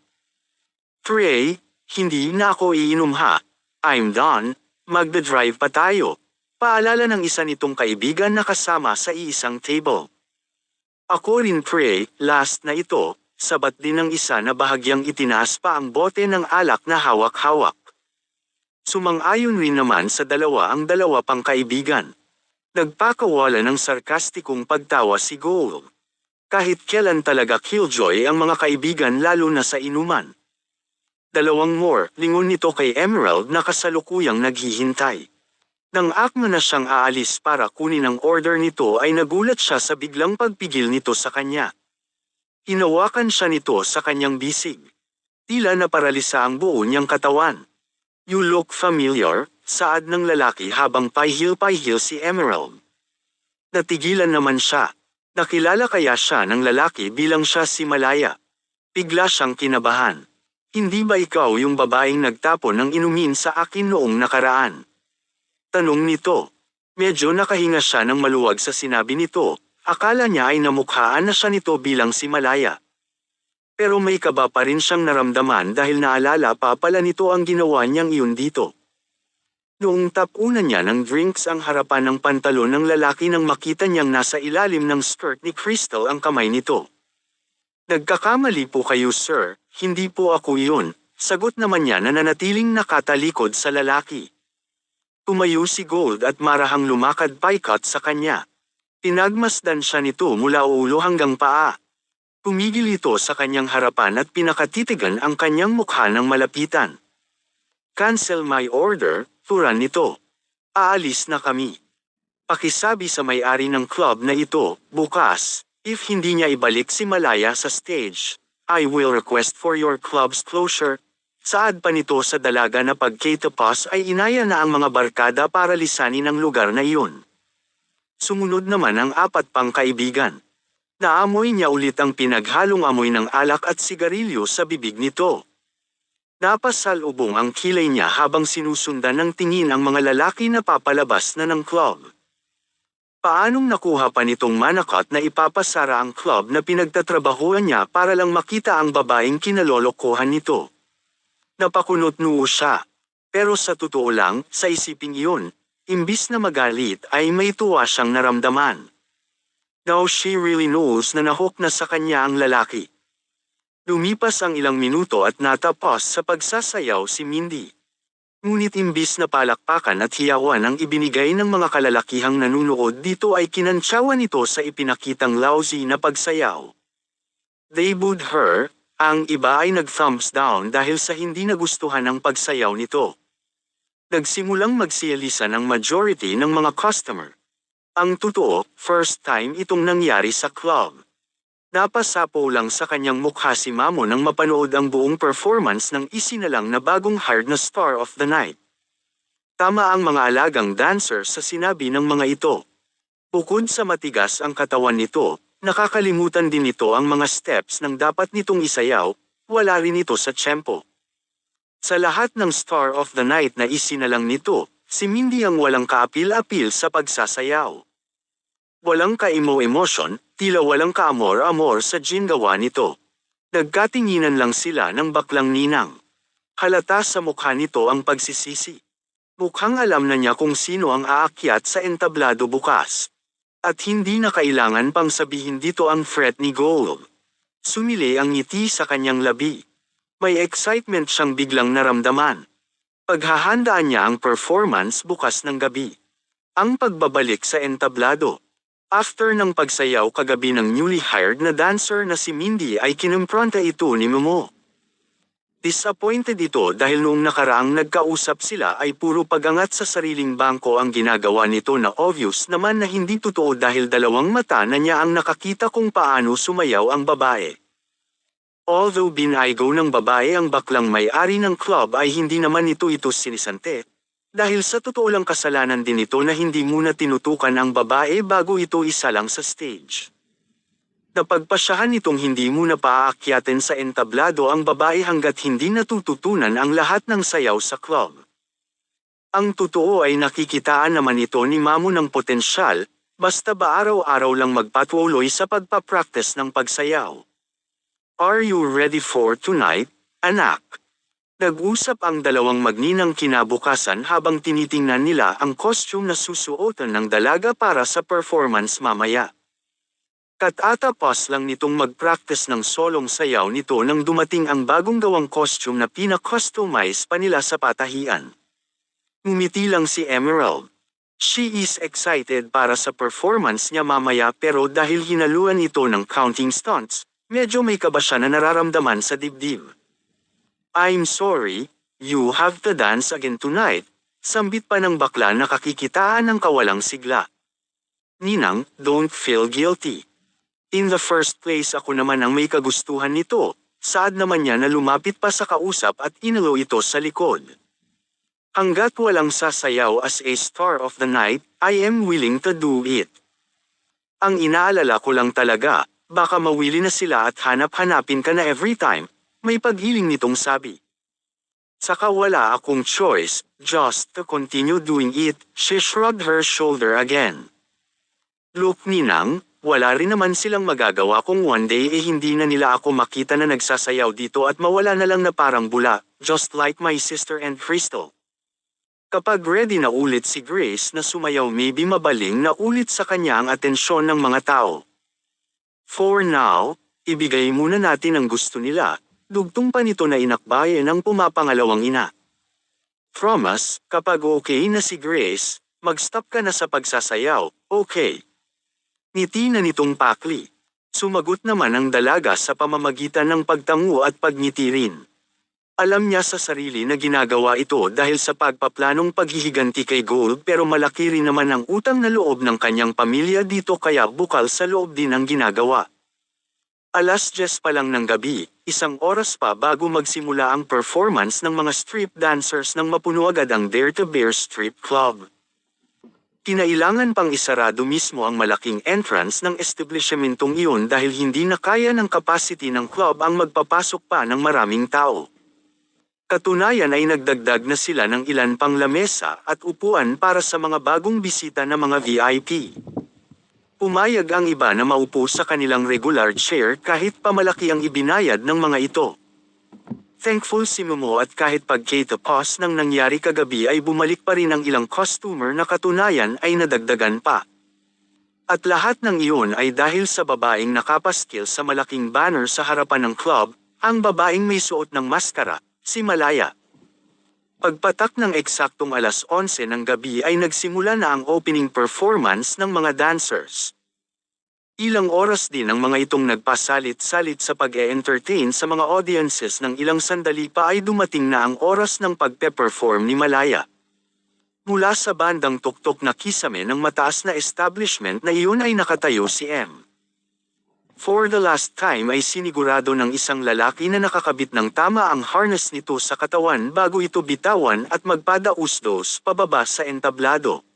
3, hindi na ako iinom ha. I'm done, magdadrive pa tayo. Paalala ng isa nitong kaibigan na kasama sa iisang table. Ako rin last na ito, sabat din ng isa na bahagyang itinaas pa ang bote ng alak na hawak-hawak. Sumang-ayon rin naman sa dalawa ang dalawa pang kaibigan. Nagpakawala ng sarkastikong pagtawa si Gold. Kahit kailan talaga killjoy ang mga kaibigan lalo na sa inuman. Dalawang more, lingon nito kay Emerald na kasalukuyang naghihintay. Nang akma na siyang aalis para kunin ang order nito ay nagulat siya sa biglang pagpigil nito sa kanya. Hinawakan siya nito sa kanyang bisig. Tila naparalisa ang buo niyang katawan. You look familiar, saad ng lalaki habang pahil si Emerald. Natigilan naman siya. Nakilala kaya siya ng lalaki bilang siya si Malaya. Bigla siyang kinabahan. Hindi ba ikaw yung babaeng nagtapon ng inumin sa akin noong nakaraan? Tanong nito. Medyo nakahinga siya ng maluwag sa sinabi nito. Akala niya ay namukhaan na siya nito bilang si Malaya. Pero may kaba pa rin siyang naramdaman dahil naalala pa pala nito ang ginawa niyang iyon dito. Noong tapunan niya ng drinks ang harapan ng pantalon ng lalaki nang makita niyang nasa ilalim ng skirt ni Crystal ang kamay nito. Nagkakamali po kayo sir, hindi po ako yun, sagot naman niya na nanatiling nakatalikod sa lalaki. Tumayo si Gold at marahang lumakad paikat sa kanya. Pinagmasdan siya nito mula ulo hanggang paa. Tumigil ito sa kanyang harapan at pinakatitigan ang kanyang mukha ng malapitan. Cancel my order, turan nito. Aalis na kami. Pakisabi sa may-ari ng club na ito, bukas. If hindi niya ibalik si Malaya sa stage, I will request for your club's closure. Saad pa nito sa dalaga na pagkatapos ay inaya na ang mga barkada para lisanin ang lugar na iyon. Sumunod naman ang apat pang kaibigan. Naamoy niya ulit ang pinaghalong amoy ng alak at sigarilyo sa bibig nito. Napasalubong ang kilay niya habang sinusundan ng tingin ang mga lalaki na papalabas na ng club. Paanong nakuha pa nitong manakot na ipapasara ang club na pinagtatrabahuan niya para lang makita ang babaeng kinalolokohan nito? Napakunot noo siya. Pero sa totoo lang, sa isiping iyon, imbis na magalit ay may tuwa siyang naramdaman. Now she really knows na nahok na sa kanya ang lalaki. Lumipas ang ilang minuto at natapos sa pagsasayaw si Mindy. Ngunit imbis na palakpakan at hiyawan ang ibinigay ng mga kalalakihang nanunood dito ay kinantsawan nito sa ipinakitang lousy na pagsayaw. They booed her, ang iba ay nag-thumbs down dahil sa hindi nagustuhan ang pagsayaw nito. Nagsimulang magsialisa ng majority ng mga customer. Ang totoo, first time itong nangyari sa club. Napasapo lang sa kanyang mukha si Mamo nang mapanood ang buong performance ng isinalang na bagong hired na star of the night. Tama ang mga alagang dancer sa sinabi ng mga ito. Bukod sa matigas ang katawan nito, nakakalimutan din nito ang mga steps ng dapat nitong isayaw, wala rin ito sa tiyempo. Sa lahat ng star of the night na isinalang nito, si Mindy ang walang kaapil-apil sa pagsasayaw. Walang ka-emo-emotion, tila walang ka-amor-amor sa gingawa nito. Nagkatinginan lang sila ng baklang ninang. Halata sa mukha nito ang pagsisisi. Mukhang alam na niya kung sino ang aakyat sa entablado bukas. At hindi na kailangan pang sabihin dito ang threat ni Gold. Sumili ang ngiti sa kanyang labi. May excitement siyang biglang naramdaman. Paghahandaan niya ang performance bukas ng gabi. Ang pagbabalik sa entablado. After ng pagsayaw kagabi ng newly hired na dancer na si Mindy ay kinumpronta ito ni Momo. Disappointed ito dahil noong nakaraang nagkausap sila ay puro pagangat sa sariling bangko ang ginagawa nito na obvious naman na hindi totoo dahil dalawang mata na niya ang nakakita kung paano sumayaw ang babae. Although binaygo ng babae ang baklang may-ari ng club ay hindi naman ito sinisante. Dahil sa totoo lang kasalanan din ito na hindi muna tinutukan ang babae bago ito isalang sa stage. Napagpasyahan itong hindi muna paaakyatin sa entablado ang babae hanggat hindi natututunan ang lahat ng sayaw sa club. Ang totoo ay nakikitaan naman ito ni Mamo ng potensyal, basta ba araw-araw lang magpatuloy sa pagpapractice ng pagsayaw. Are you ready for tonight, anak? Nag-usap ang dalawang magninang kinabukasan habang tinitingnan nila ang costume na susuotan ng dalaga para sa performance mamaya. Katatapos lang nitong mag-practice ng solong sayaw nito nang dumating ang bagong gawang costume na pina-customize pa nila sa patahian. Ngumiti lang si Emerald. She is excited para sa performance niya mamaya pero dahil hinaluan ito ng counting stunts, medyo may kaba siya na nararamdaman sa dibdib. I'm sorry, you have to dance again tonight, sambit pa ng bakla na kakikitaan ng kawalang sigla. Ninang, don't feel guilty. In the first place ako naman ang may kagustuhan nito, saad naman niya na lumapit pa sa kausap at inalo ito sa likod. Hanggat walang sasayaw as a star of the night, I am willing to do it. Ang inaalala ko lang talaga, baka mawili na sila at hanap-hanapin ka na every time, may paghiling nitong sabi. Saka wala akong choice, just to continue doing it, she shrugged her shoulder again. Look ninang, wala rin naman silang magagawa kung one day hindi na nila ako makita na nagsasayaw dito at mawala na lang na parang bula, just like my sister and Crystal. Kapag ready na ulit si Grace na sumayaw maybe mabaling na ulit sa kanya ang atensyon ng mga tao. For now, ibigay muna natin ang gusto nila, dugtong pa nito na inakbayan ng pumapangalawang ina. Promise, kapag okay na si Grace, mag-stop ka na sa pagsasayaw, okay? Ngiti na nitong pakli. Sumagot naman ang dalaga sa pamamagitan ng pagtango at pagngiti rin. Alam niya sa sarili na ginagawa ito dahil sa pagpaplanong paghihiganti kay Gold pero malaki rin naman ang utang na loob ng kanyang pamilya dito kaya bukal sa loob din ang ginagawa. 10:00 pa lang ng gabi, 1 oras pa bago magsimula ang performance ng mga strip dancers nang mapuno agad ang Dare to Bear Strip Club. Kinailangan pang isarado mismo ang malaking entrance ng establishmentong iyon dahil hindi na kaya ng capacity ng club ang magpapasok pa ng maraming tao. Katunayan ay nagdagdag na sila ng ilan pang lamesa at upuan para sa mga bagong bisita na mga VIP. Pumayag ang iba na maupo sa kanilang regular chair kahit pamalaki ang ibinayad ng mga ito. Thankful si Momo at kahit pagkatapos ng nangyari kagabi ay bumalik pa rin ang ilang customer na katunayan ay nadagdagan pa. At lahat ng iyon ay dahil sa babaeng nakapaskil sa malaking banner sa harapan ng club, ang babaeng may suot ng maskara, si Malaya. Pagpatak ng eksaktong 11:00 ng gabi ay nagsimula na ang opening performance ng mga dancers. Ilang oras din ang mga itong nagpasalit-salit sa pag-e-entertain sa mga audiences ng ilang sandali pa ay dumating na ang oras ng pagpe-perform ni Malaya. Mula sa bandang tuktok na kisame ng mataas na establishment na iyon ay nakatayo si M. For the last time ay sinigurado ng isang lalaki na nakakabit ng tama ang harness nito sa katawan bago ito bitawan at magpadausdos pababa sa entablado.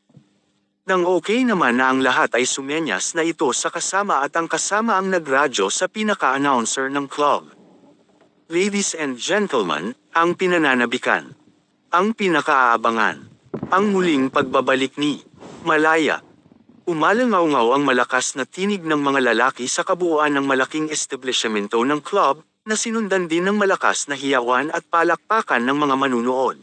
Nang okay naman na ang lahat ay sumenyas na ito sa kasama at ang kasama ang nagradyo sa pinaka-announcer ng club. Ladies and gentlemen, ang pinananabikan. Ang pinakaaabangan. Ang muling pagbabalik ni Malaya. Umalangaw-ngaw ang malakas na tinig ng mga lalaki sa kabuuan ng malaking establishmento ng club, na sinundan din ng malakas na hiyawan at palakpakan ng mga manunood.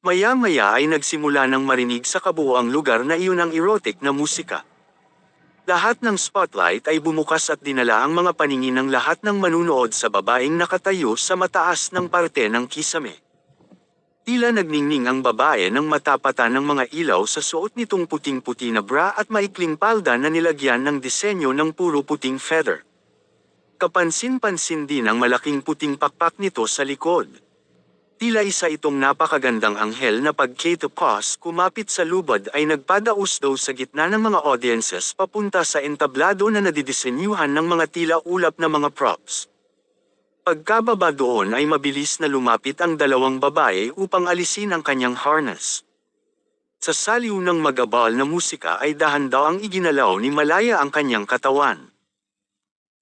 Maya-maya ay nagsimula ng marinig sa kabuuang lugar na iyon ang erotic na musika. Lahat ng spotlight ay bumukas at dinala ang mga paningin ng lahat ng manunood sa babaeng nakatayo sa mataas ng parte ng kisame. Tila nagningning ang babae nang matapatan ng mga ilaw sa suot nitong puting-puti na bra at maikling palda na nilagyan ng disenyo ng puro puting feather. Kapansin-pansin din ang malaking puting pakpak nito sa likod. Tila isa itong napakagandang anghel na pagkatapos kumapit sa lubad ay nagpadausdaw sa gitna ng mga audiences papunta sa entablado na nadidisenyuhan ng mga tila ulap na mga props. Pagkababa doon ay mabilis na lumapit ang dalawang babae upang alisin ang kanyang harness. Sa saliw ng mag-abal na musika ay dahan-dawang iginalaw ni Malaya ang kanyang katawan.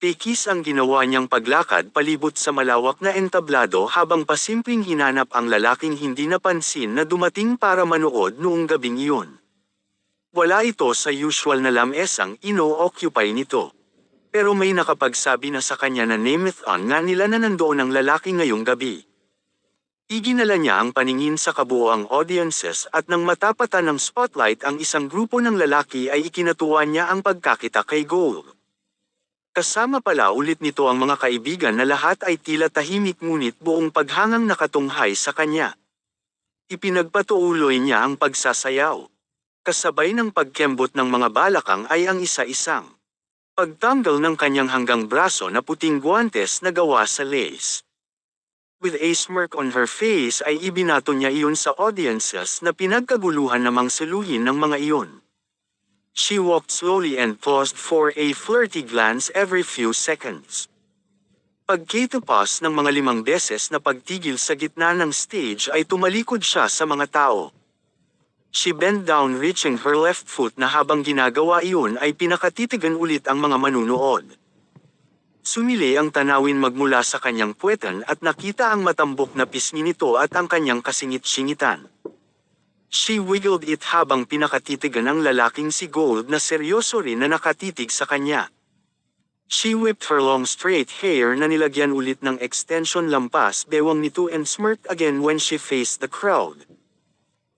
Tekis ang ginawa niyang paglakad palibot sa malawak na entablado habang pasimpleng hinanap ang lalaking hindi napansin na dumating para manood noong gabing iyon. Wala ito sa usual na lamesang ino-occupy nito. Pero may nakapagsabi na sa kanya na nameth-on nga nila na nandoon ang lalaki ngayong gabi. Iginala niya ang paningin sa kabuoang audiences at nang matapatan ng spotlight ang isang grupo ng lalaki ay ikinatuwa niya ang pagkakita kay Gold. Kasama pala ulit nito ang mga kaibigan na lahat ay tila tahimik ngunit buong paghangang nakatunghay sa kanya. Ipinagpatuloy niya ang pagsasayaw. Kasabay ng pagkembot ng mga balakang ay ang isa-isang pagtanggal ng kanyang hanggang braso na puting guwantes na gawa sa lace. With a smirk on her face ay ibinato niya iyon sa audiences na pinagkaguluhan namang saluhin ng mga iyon. She walked slowly and paused for a flirty glance every few seconds. Pagkatapos ng mga 5 beses na pagtigil sa gitna ng stage ay tumalikod siya sa mga tao. She bent down reaching her left foot na habang ginagawa iyon ay pinakatitigan ulit ang mga manunood. Sumili ang tanawin magmula sa kanyang puwetan at nakita ang matambok na pisngi nito at ang kanyang kasingit-singitan. She wiggled it habang pinakatitigan ang lalaking si Gold na seryoso rin na nakatitig sa kanya. She whipped her long straight hair na nilagyan ulit ng extension lampas bewang nito and smirked again when she faced the crowd.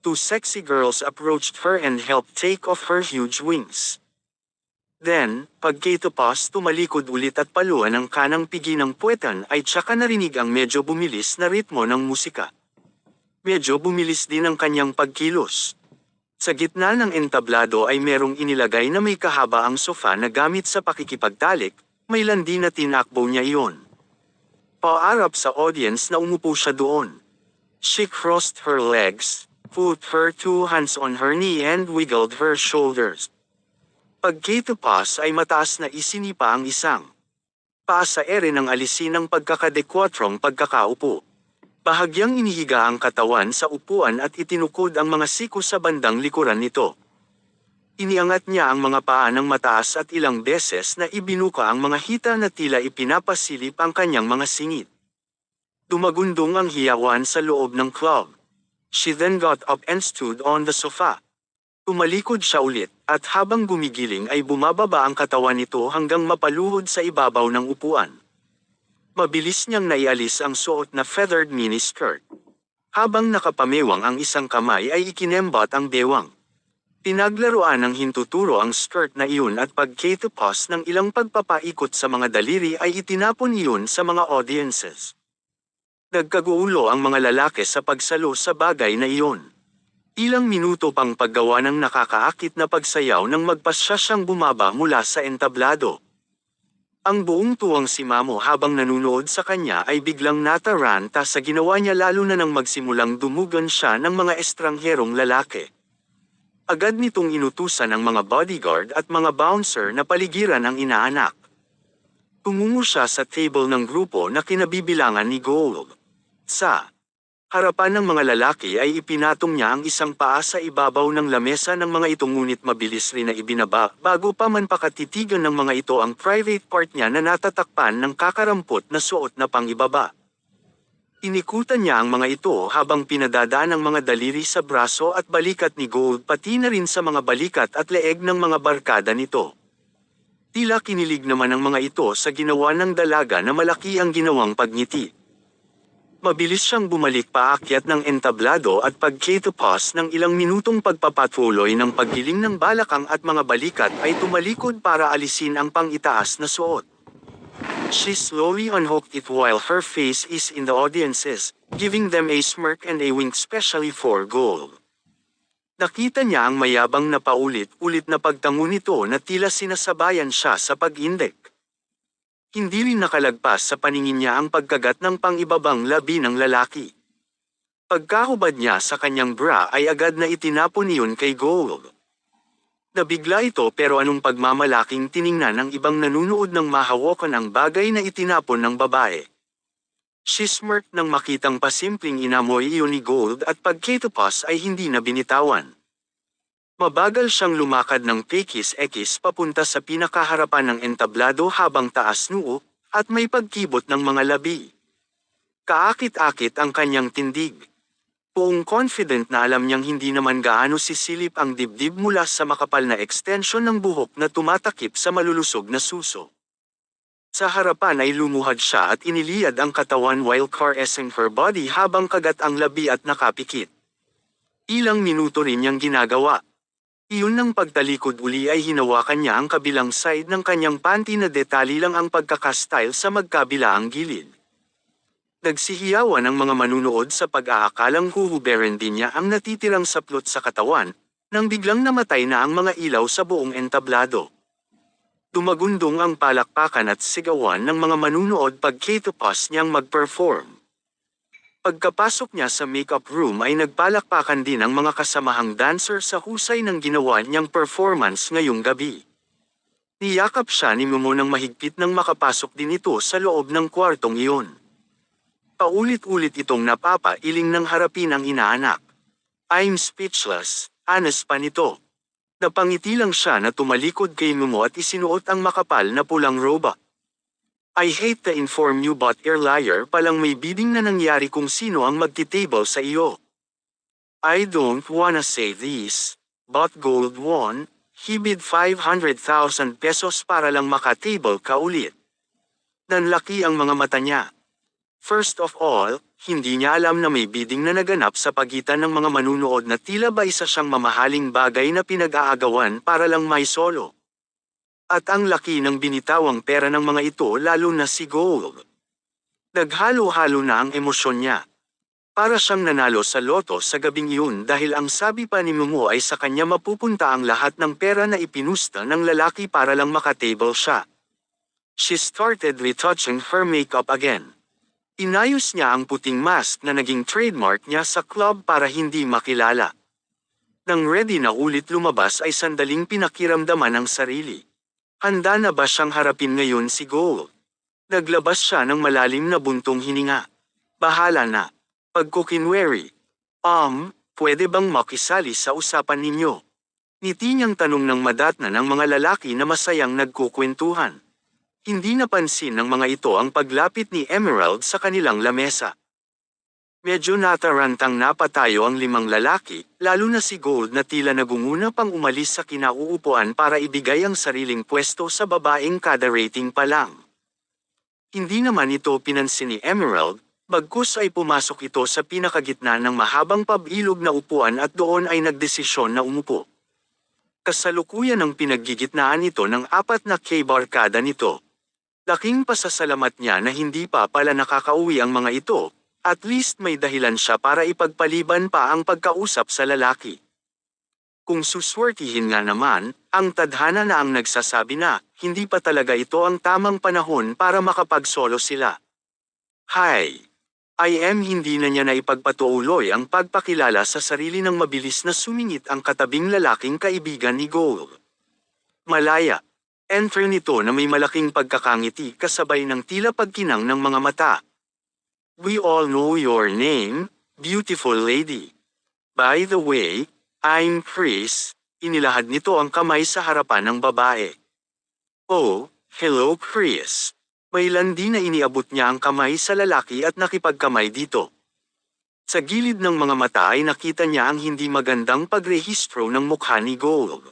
2 sexy girls approached her and helped take off her huge wings. Then, pagkatapos tumalikod ulit at paluan ang kanang pigi ng puwetan ay tsaka narinig ang medyo bumilis na ritmo ng musika. Medyo bumilis din ang kanyang pagkilos. Sa gitna ng entablado ay merong inilagay na may kahaba ang sofa na gamit sa pakikipagtalik, may landi na tinakbo niya iyon. Paarap sa audience na umupo siya doon. She crossed her legs, put her 2 hands on her knee and wiggled her shoulders. Pagkatapos ay mataas na isinipa ang isang paa sa ere ng alisin ng pagkakadekwatrong pagkakaupo. Bahagyang inihiga ang katawan sa upuan at itinukod ang mga siko sa bandang likuran nito. Iniangat niya ang mga paa ng mataas at ilang beses na ibinuka ang mga hita na tila ipinapasilip ang kanyang mga singit. Dumagundong ang hiyawan sa loob ng club. She then got up and stood on the sofa. Tumalikod siya ulit, at habang gumigiling ay bumababa ang katawan nito hanggang mapaluhod sa ibabaw ng upuan. Mabilis niyang naialis ang suot na feathered miniskirt. Habang nakapamewang ang isang kamay ay ikinembot ang bewang. Pinaglaruan ng hintuturo ang skirt na iyon at pagkatapos ng ilang pagpapaikot sa mga daliri ay itinapon iyon sa mga audiences. Nagkagulo ang mga lalaki sa pagsalo sa bagay na iyon. Ilang minuto pang paggawa ng nakakaakit na pagsayaw nang magpasya siyang bumaba mula sa entablado. Ang buong tuwang si Mamo habang nanunood sa kanya ay biglang nataranta sa ginawa niya lalo na nang magsimulang dumugan siya ng mga estrangherong lalaki. Agad nitong inutusan ang mga bodyguard at mga bouncer na paligiran ang inaanak. Tumungo siya sa table ng grupo na kinabibilangan ni Gold. Sa harapan ng mga lalaki ay ipinatong niya ang isang paa sa ibabaw ng lamesa ng mga ito ngunit mabilis rin na ibinaba bago pa man pakatitigan ng mga ito ang private part niya na natatakpan ng kakarampot na suot na pangibaba. Inikutan niya ang mga ito habang pinadadaan ang mga daliri sa braso at balikat ni Gold pati na rin sa mga balikat at leeg ng mga barkada nito. Tila kinilig naman ang mga ito sa ginawa ng dalaga na malaki ang ginawang pagngiti. Mabilis siyang bumalik paakyat ng entablado at pagkatapos ng ilang minutong pagpapatuloy ng paggiling ng balakang at mga balikat ay tumalikod para alisin ang pang-itaas na suot. She slowly unhooked it while her face is in the audiences, giving them a smirk and a wink specially for Gold. Nakita niya ang mayabang na paulit-ulit na pagtango nito na tila sinasabayan siya sa pag-indek. Hindi rin nakalagpas sa paningin niya ang pagkagat ng pang-ibabang labi ng lalaki. Pagkahubad niya sa kanyang bra ay agad na itinapon iyon kay Gold. Nabigla ito pero anong pagmamalaking tiningnan ng ibang nanunood ng mahawakan ang bagay na itinapon ng babae. She smirked nang makitang pasimpleng inamoy iyon ni Gold at pagkatapos ay hindi na binitawan. Mabagal siyang lumakad ng pekis-ekis papunta sa pinakaharapan ng entablado habang taas noo, at may pagkibot ng mga labi. Kaakit-akit ang kanyang tindig. Buong confident na alam niyang hindi naman gaano sisilip ang dibdib mula sa makapal na extension ng buhok na tumatakip sa malulusog na suso. Sa harapan ay lumuhad siya at iniliyad ang katawan while caressing her body habang kagat ang labi at nakapikit. Ilang minuto rin niyang ginagawa. Iyon ng pagtalikod uli ay hinawakan niya ang kabilang side ng kanyang panty na detali lang ang pagkakastyle sa magkabilaang gilid. Nagsihiyawan ang mga manunood sa pag-aakalang huhuberin din niya ang natitirang saplot sa katawan, nang biglang namatay na ang mga ilaw sa buong entablado. Tumagundong ang palakpakan at sigawan ng mga manunood pagkatapos niyang mag-perform. Pagkapasok niya sa makeup room ay nagpalakpakan din ang mga kasamahang dancer sa husay ng ginawa niyang performance ngayong gabi. Niyakap siya ni Momo ng mahigpit nang makapasok din ito sa loob ng kwartong iyon. Paulit-ulit itong napapailing nang harapin ang inaanak. I'm speechless, anas pa nito. Napangiti lang siya na tumalikod kay Momo at isinuot ang makapal na pulang roba. I hate to inform you but earlier palang may bidding na nangyari kung sino ang magti-table sa iyo. I don't wanna say this, but Gold won, he bid 500,000 pesos para lang maka-table ka ulit. Nanlaki ang mga mata niya. First of all, hindi niya alam na may bidding na naganap sa pagitan ng mga manunood na tila ba isa siyang mamahaling bagay na pinag-aagawan para lang may solo. At ang laki ng binitawang pera ng mga ito lalo na si Gold. Naghalo-halo na ang emosyon niya. Para siyang nanalo sa loto sa gabing iyon dahil ang sabi pa ni Momo ay sa kanya mapupunta ang lahat ng pera na ipinusta ng lalaki para lang makatable siya. She started retouching her makeup again. Inayos niya ang puting mask na naging trademark niya sa club para hindi makilala. Nang ready na ulit lumabas ay sandaling pinakiramdaman ang sarili. Handa na ba siyang harapin ngayon si Gold? Naglabas siya ng malalim na buntong hininga. Bahala na. Pagkukinweri. Pwede bang makisali sa usapan ninyo? Ngiti niyang tanong ng madatna ng mga lalaki na masayang nagkukwentuhan. Hindi napansin ng mga ito ang paglapit ni Emerald sa kanilang lamesa. Medyo natarantang napatayo ang 5 lalaki, lalo na si Gold na tila nagunguna pang umalis sa kinauupuan para ibigay ang sariling pwesto sa babaeng kada rating pa lang. Hindi naman ito pinansin ni Emerald, bagkus ay pumasok ito sa pinakagitna ng mahabang pabilog na upuan at doon ay nagdesisyon na umupo. Kasalukuyan ang pinaggigitnaan ito ng 4 na K-barkada nito. Laking pasasalamat niya na hindi pa pala nakakauwi ang mga ito, at least may dahilan siya para ipagpaliban pa ang pagkausap sa lalaki. Kung suswertihin nga naman, ang tadhana na ang nagsasabi na, hindi pa talaga ito ang tamang panahon para makapagsolo sila. Hi! Hindi na niya na ipagpatuloy ang pagpakilala sa sarili ng mabilis na sumingit ang katabing lalaking kaibigan ni Gold. Malaya. Enter nito na may malaking pagkakangiti kasabay ng tila pagkinang ng mga mata. We all know your name, beautiful lady. By the way, I'm Chris. Inilahad nito ang kamay sa harapan ng babae. Oh, hello Chris. May landi na iniabot niya ang kamay sa lalaki at nakipagkamay dito. Sa gilid ng mga mata ay nakita niya ang hindi magandang pagrehistro ng mukha ni Gold.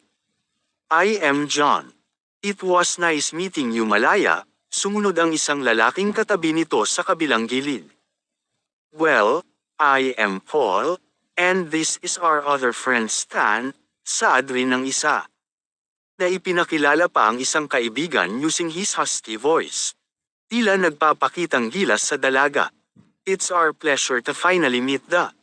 I am John. It was nice meeting you Malaya, sumunod ang isang lalaking katabi nito sa kabilang gilid. Well, I am Paul, and this is our other friend Stan, saad rin ng isa. Na ipinakilala pa ang isang kaibigan using his husky voice. Tila nagpapakitang gilas sa dalaga. It's our pleasure to finally meet the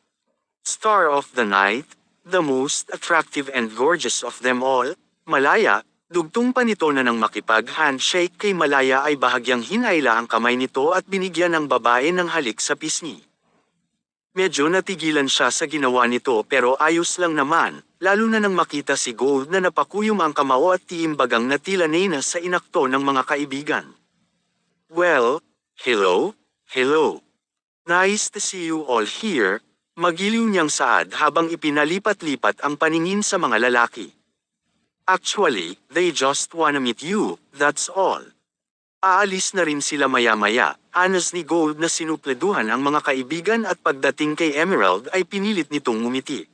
star of the night, the most attractive and gorgeous of them all, Malaya. Dugtong pa nito na nang makipag-handshake kay Malaya ay bahagyang hinayla ang kamay nito at binigyan ng babae ng halik sa pisngi. Medyo natigilan siya sa ginawa nito pero ayos lang naman, lalo na nang makita si Gold na napakuyom ang kamao at tiimbagang na tila nena sa inakto ng mga kaibigan. Well, hello? Nice to see you all here, magiliw niyang saad habang ipinalipat-lipat ang paningin sa mga lalaki. Actually, they just wanna meet you, that's all. Aalis na rin sila maya-maya, anas ni Gold na sinupleduhan ang mga kaibigan at pagdating kay Emerald ay pinilit nitong ngumiti.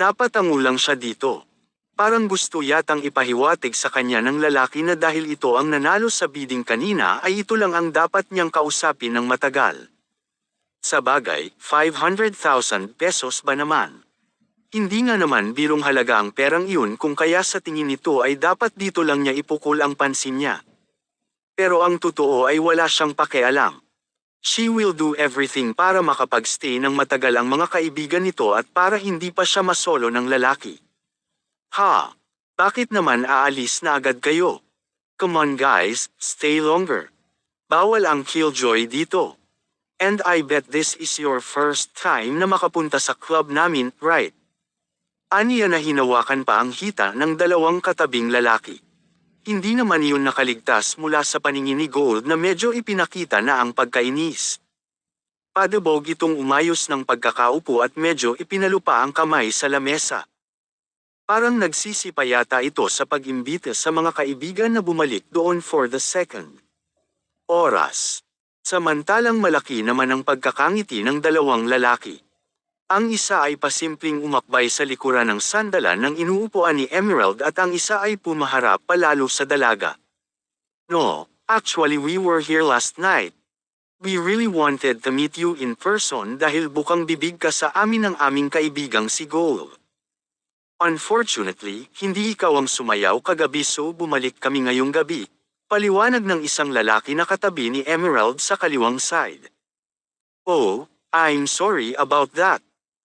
Napatango lang siya dito. Parang gusto yatang ipahiwatig sa kanya ng lalaki na dahil ito ang nanalo sa bidding kanina ay ito lang ang dapat niyang kausapin ng matagal. Sa bagay, 500,000 pesos ba naman? Hindi nga naman birong halaga ang perang iyon kung kaya sa tingin nito ay dapat dito lang niya ipukol ang pansin niya. Pero ang totoo ay wala siyang pakialam. She will do everything para makapagstay ng matagal ang mga kaibigan nito at para hindi pa siya masolo ng lalaki. Ha? Bakit naman aalis na agad kayo? Come on guys, stay longer. Bawal ang killjoy dito. And I bet this is your first time na makapunta sa club namin, right? Aniya na hinawakan pa ang hita ng dalawang katabing lalaki. Hindi naman iyon nakaligtas mula sa paningin ni Gold na medyo ipinakita na ang pagkainis. Padabog itong umayos ng pagkakaupo at medyo ipinalupa ang kamay sa lamesa. Parang nagsisipa yata ito sa pag-imbita sa mga kaibigan na bumalik doon for the second oras. Samantalang malaki naman ang pagkakangiti ng dalawang lalaki. Ang isa ay pasimpleng umakbay sa likuran ng sandalan ng inuupuan ni Emerald at ang isa ay pumaharap palalo sa dalaga. No, actually we were here last night. We really wanted to meet you in person dahil bukang bibig ka sa amin ng aming kaibigang si Gold. Unfortunately, hindi ikaw ang sumayaw kagabi so bumalik kami ngayong gabi. Paliwanag ng isang lalaki na katabi ni Emerald sa kaliwang side. Oh, I'm sorry about that.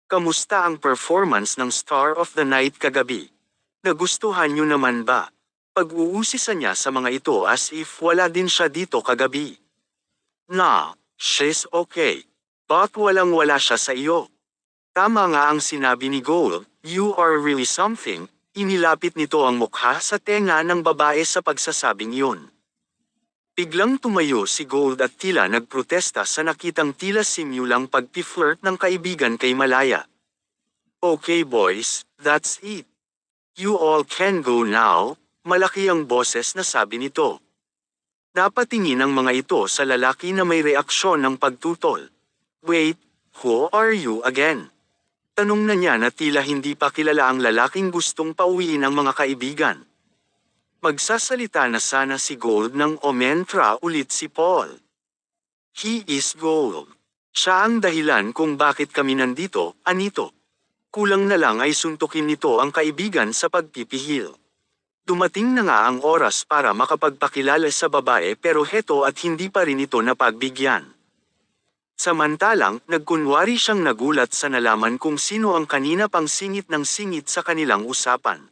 Kamusta ang performance ng Star of the Night kagabi? Nagustuhan niyo naman ba? Pag-uusisa niya sa mga ito as if wala din siya dito kagabi. Nah, she's okay. But walang-wala siya sa iyo. Tama nga ang sinabi ni Gold, you are really something. Inilapit nito ang mukha sa tenga ng babae sa pagsasabing yun. Biglang tumayo si Gold at tila nagprotesta sa nakitang tila simulang pagpi-flirt ng kaibigan kay Malaya. Okay boys, that's it. You all can go now, malaki ang boses na sabi nito. Napatingin ang mga ito sa lalaki na may reaksyon ng pagtutol. Wait, who are you again? Tanong na niya na tila hindi pa kilala ang lalaking gustong pauwiin ang mga kaibigan. Magsasalita na sana si Gold nang omentra ulit si Paul. He is Gold. Siya ang dahilan kung bakit kami nandito, anito. Kulang na lang ay suntukin nito ang kaibigan sa pagpipihil. Dumating na nga ang oras para makapagpakilala sa babae pero heto at hindi pa rin ito napagbigyan. Samantalang, nagkunwari siyang nagulat sa nalaman kung sino ang kanina pang singit ng singit sa kanilang usapan.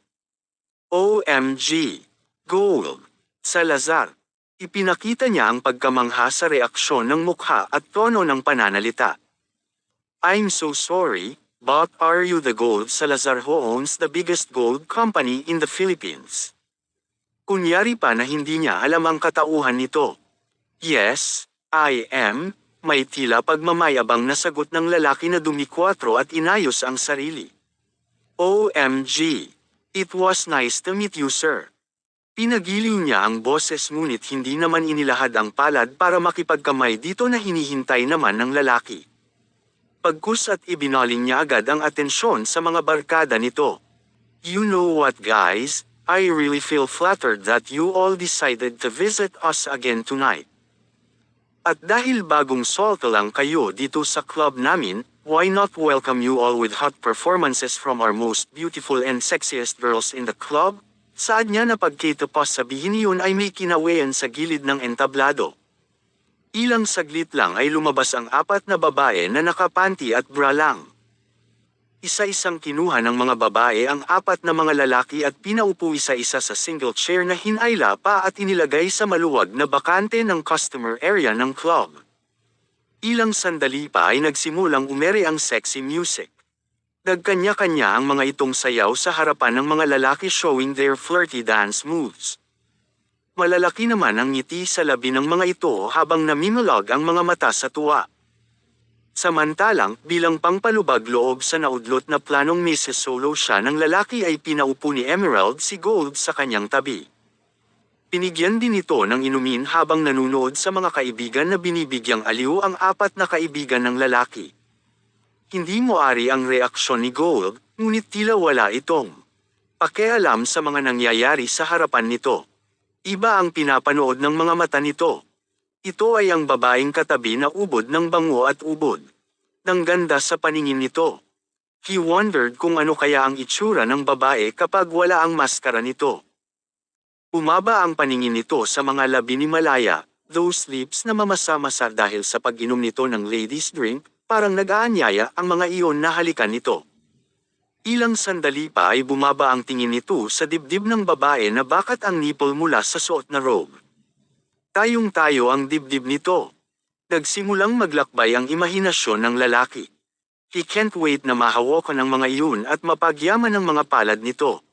OMG! Gold! Salazar! Ipinakita niya ang pagkamangha sa reaksyon ng mukha at tono ng pananalita. I'm so sorry, but are you the Gold Salazar who owns the biggest gold company in the Philippines? Kunyari pa na hindi niya alam ang katauhan nito. Yes, I am. May tila pagmamayabang na sagot ng lalaki na dumikwatro at inayos ang sarili. OMG! It was nice to meet you sir. Pinagiliw niya ang boses ngunit hindi naman inilahad ang palad para makipagkamay dito na hinihintay naman ng lalaki. Pagkus at ibinaling niya agad ang atensyon sa mga barkada nito. You know what guys, I really feel flattered that you all decided to visit us again tonight. At dahil bagong solta lang kayo dito sa club namin, why not welcome you all with hot performances from our most beautiful and sexiest girls in the club? Saad niya na pagkatapos sabihin niyon ay may kinawayan sa gilid ng entablado. Ilang saglit lang ay lumabas ang apat na babae na nakapanty at bra lang. Isa-isang kinuha ng mga babae ang apat na mga lalaki at pinaupo isa-isa sa single chair na hinayla pa at inilagay sa maluwag na bakante ng customer area ng club. Ilang sandali pa ay nagsimulang umere ang sexy music. Nagkanya-kanya ang mga itong sayaw sa harapan ng mga lalaki showing their flirty dance moves. Malalaki naman ang ngiti sa labi ng mga ito habang namimulog ang mga mata sa tuwa. Samantalang, bilang pangpalubag loob sa naudlot na planong Mrs. Solo siya ng lalaki ay pinaupo ni Emerald si Gold sa kanyang tabi. Pinigyan din ito ng inumin habang nanunood sa mga kaibigan na binibigyang aliw ang apat na kaibigan ng lalaki. Hindi moari ang reaksyon ni Gold, ngunit tila wala itong pakialam sa mga nangyayari sa harapan nito. Iba ang pinapanood ng mga mata nito. Ito ay ang babaeng katabi na ubod ng bango at ubod. Nang ganda sa paningin nito. He wondered kung ano kaya ang itsura ng babae kapag wala ang maskara nito. Umaba ang paningin nito sa mga labi ni Malaya, those lips na mamasa-masa dahil sa pag-inom nito ng ladies drink, parang nag-aanyaya ang mga iyon na halikan nito. Ilang sandali pa ay bumaba ang tingin nito sa dibdib ng babae na bakat ang nipple mula sa suot na robe. Tayong-tayo ang dibdib nito. Nagsimulang maglakbay ang imahinasyon ng lalaki. He can't wait na mahawakan ang mga iyon at mapagyaman ang mga palad nito.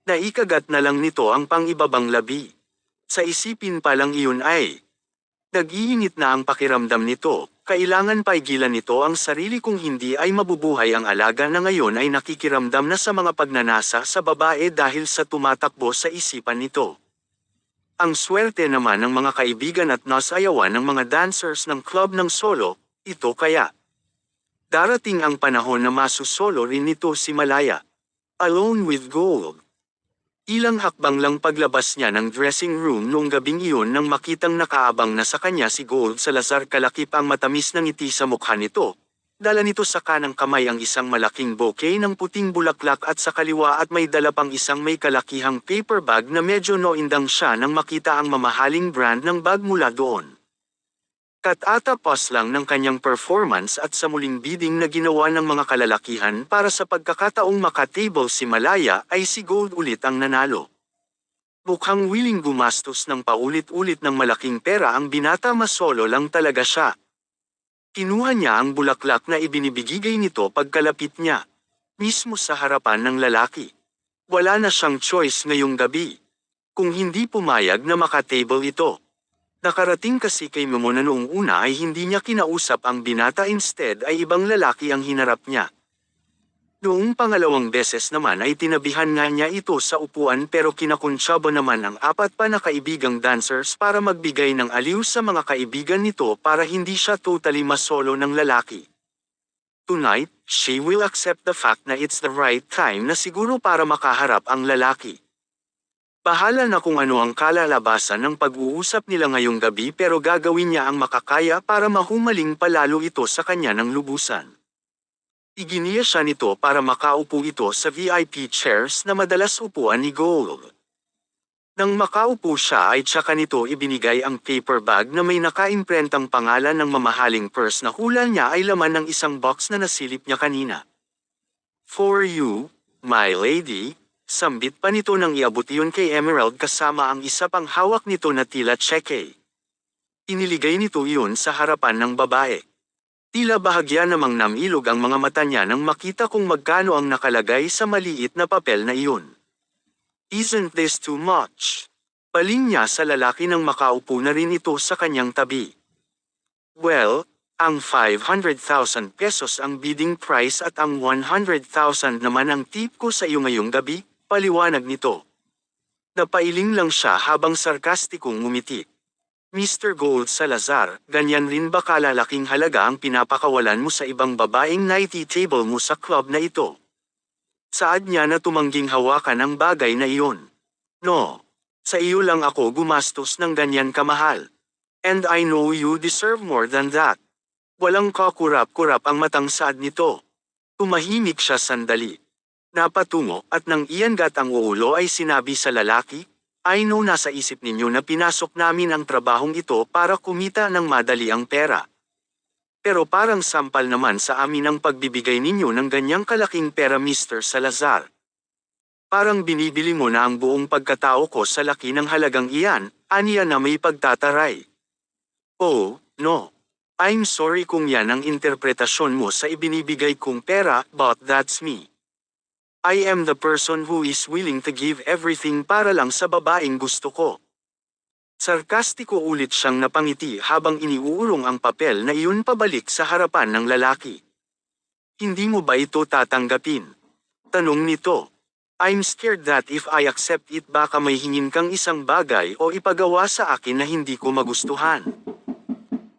Naikagat na lang nito ang pang-ibabang labi. Sa isipin pa lang iyon ay nag-iinit na ang pakiramdam nito. Kailangan paigilan nito ang sarili kung hindi ay mabubuhay ang alaga na ngayon ay nakikiramdam na sa mga pagnanasa sa babae dahil sa tumatakbo sa isipan nito. Ang swerte naman ng mga kaibigan at nasayawan ng mga dancers ng club ng Solo, ito kaya. Darating ang panahon na masusolo rin nito si Malaya. Alone with Gold. Ilang hakbang lang paglabas niya ng dressing room noong gabing iyon nang makitang nakaabang na sa kanya si Gold Salazar kalakip ang matamis na ngiti sa mukha nito. Dala nito sa kanang kamay ang isang malaking bouquet ng puting bulaklak at sa kaliwa at may dala pang isang may kalakihang paper bag na medyo noindang siya nang makita ang mamahaling brand ng bag mula doon. Katatapos lang ng kanyang performance at sa muling bidding na ginawa ng mga kalalakihan para sa pagkakataong makatable si Malaya ay si Gold ulit ang nanalo. Mukhang willing gumastos ng paulit-ulit ng malaking pera ang binata masolo lang talaga siya. Kinuha niya ang bulaklak na ibinibigay nito pagkalapit niya, mismo sa harapan ng lalaki. Wala na siyang choice ngayong gabi. Kung hindi pumayag na makatable ito. Nakarating kasi kay Momo na noong una ay hindi niya kinausap ang binata instead ay ibang lalaki ang hinarap niya. Noong pangalawang beses naman ay tinabihan nga niya ito sa upuan pero kinakuntsaba naman ang apat pa na kaibigang dancers para magbigay ng aliw sa mga kaibigan nito para hindi siya totally masolo ng lalaki. Tonight, she will accept the fact na it's the right time na siguro para makaharap ang lalaki. Bahala na kung ano ang kalalabasan ng pag-uusap nila ngayong gabi pero gagawin niya ang makakaya para mahumaling palalo ito sa kanya ng lubusan. Iginiya siya nito para makaupo ito sa VIP chairs na madalas upuan ni Gold. Nang makaupo siya ay tsaka nito ibinigay ang paper bag na may nakaimprentang pangalan ng mamahaling purse na hula niya ay laman ng isang box na nasilip niya kanina. For you, my lady. Sambit pa nito nang iabot iyon kay Emerald kasama ang isa pang hawak nito na tila cheque. Iniligay nito iyon sa harapan ng babae. Tila bahagya namang namilog ang mga mata niya nang makita kung magkano ang nakalagay sa maliit na papel na iyon. Isn't this too much? Paling niya sa lalaki nang makaupo na rin ito sa kanyang tabi. Well, ang 500,000 pesos ang bidding price at ang 100,000 naman ang tip ko sa iyo ngayong gabi. Paliwanag nito. Napailing lang siya habang sarkastikong ngumiti. Mr. Gold Salazar, ganyan rin ba kalalaking halaga ang pinapakawalan mo sa ibang babaeng nighty table mo sa club na ito? Saad niya na tumangging hawakan ang bagay na iyon. No. Sa iyo lang ako gumastos ng ganyan kamahal. And I know you deserve more than that. Walang kakurap-kurap ang matang Saad nito. Tumahimik siya sandali. Napatungo at nang iyangat ang ulo ay sinabi sa lalaki, I know nasa isip ninyo na pinasok namin ang trabahong ito para kumita ng madali ang pera. Pero parang sampal naman sa amin ang pagbibigay ninyo ng ganyang kalaking pera Mr. Salazar. Parang binibili mo na ang buong pagkatao ko sa laki ng halagang iyan, aniya na may pagtataray. Oh, no. I'm sorry kung yan ang interpretasyon mo sa ibinibigay kong pera, but that's me. I am the person who is willing to give everything para lang sa babaeng gusto ko. Sarkastiko ulit siyang napangiti habang iniuurong ang papel na iyon pabalik sa harapan ng lalaki. Hindi mo ba ito tatanggapin? Tanong nito. I'm scared that if I accept it baka may hingin kang isang bagay o ipagawa sa akin na hindi ko magustuhan.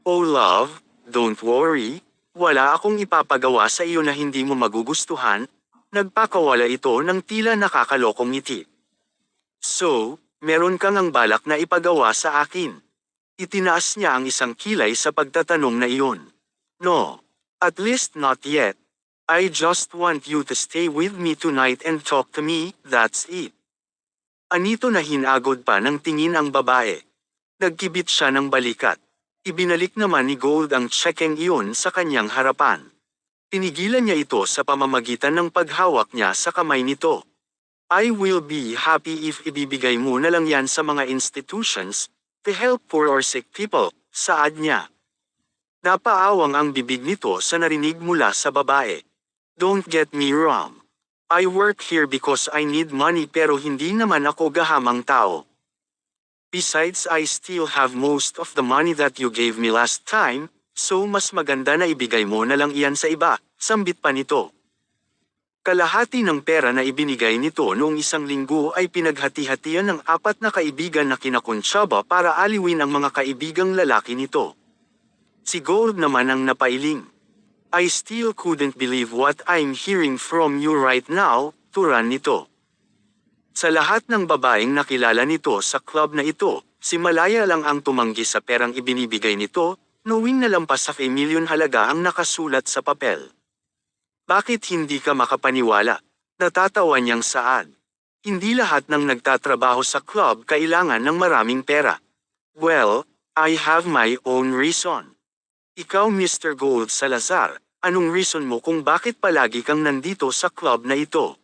Oh love, don't worry, wala akong ipapagawa sa iyo na hindi mo magugustuhan, nagpakawala ito ng tila nakakalokong ngiti. So, meron kang ang balak na ipagawa sa akin. Itinaas niya ang isang kilay sa pagtatanong na iyon. No. At least not yet. I just want you to stay with me tonight and talk to me, that's it. Anito na hinagod pa ng tingin ang babae. Nagkibit siya ng balikat. Ibinalik naman ni Gold ang tsekeng iyon sa kanyang harapan. Tinigilan niya ito sa pamamagitan ng paghawak niya sa kamay nito. I will be happy if ibibigay mo na lang yan sa mga institutions, to help poor or sick people, saad niya. Napaawang ang bibig nito sa narinig mula sa babae. Don't get me wrong. I work here because I need money pero hindi naman ako gahamang tao. Besides I still have most of the money that you gave me last time, so mas maganda na ibigay mo na lang iyan sa iba, sambit pa nito. Kalahati ng pera na ibinigay nito noong isang linggo ay pinaghati-hatian ng 4 na kaibigan na kinakonsyaba para aliwin ang mga kaibigang lalaki nito. Si Gold naman ang napailing. I still couldn't believe what I'm hearing from you right now, turan nito. Sa lahat ng babaeng nakilala nito sa club na ito, si Malaya lang ang tumanggi sa perang ibinibigay nito, knowing na lampas sa 1 milyon halaga ang nakasulat sa papel. Bakit hindi ka makapaniwala? Natatawa niyang saad. Hindi lahat ng nagtatrabaho sa club kailangan ng maraming pera. Well, I have my own reason. Ikaw Mr. Gold Salazar, anong reason mo kung bakit palagi kang nandito sa club na ito?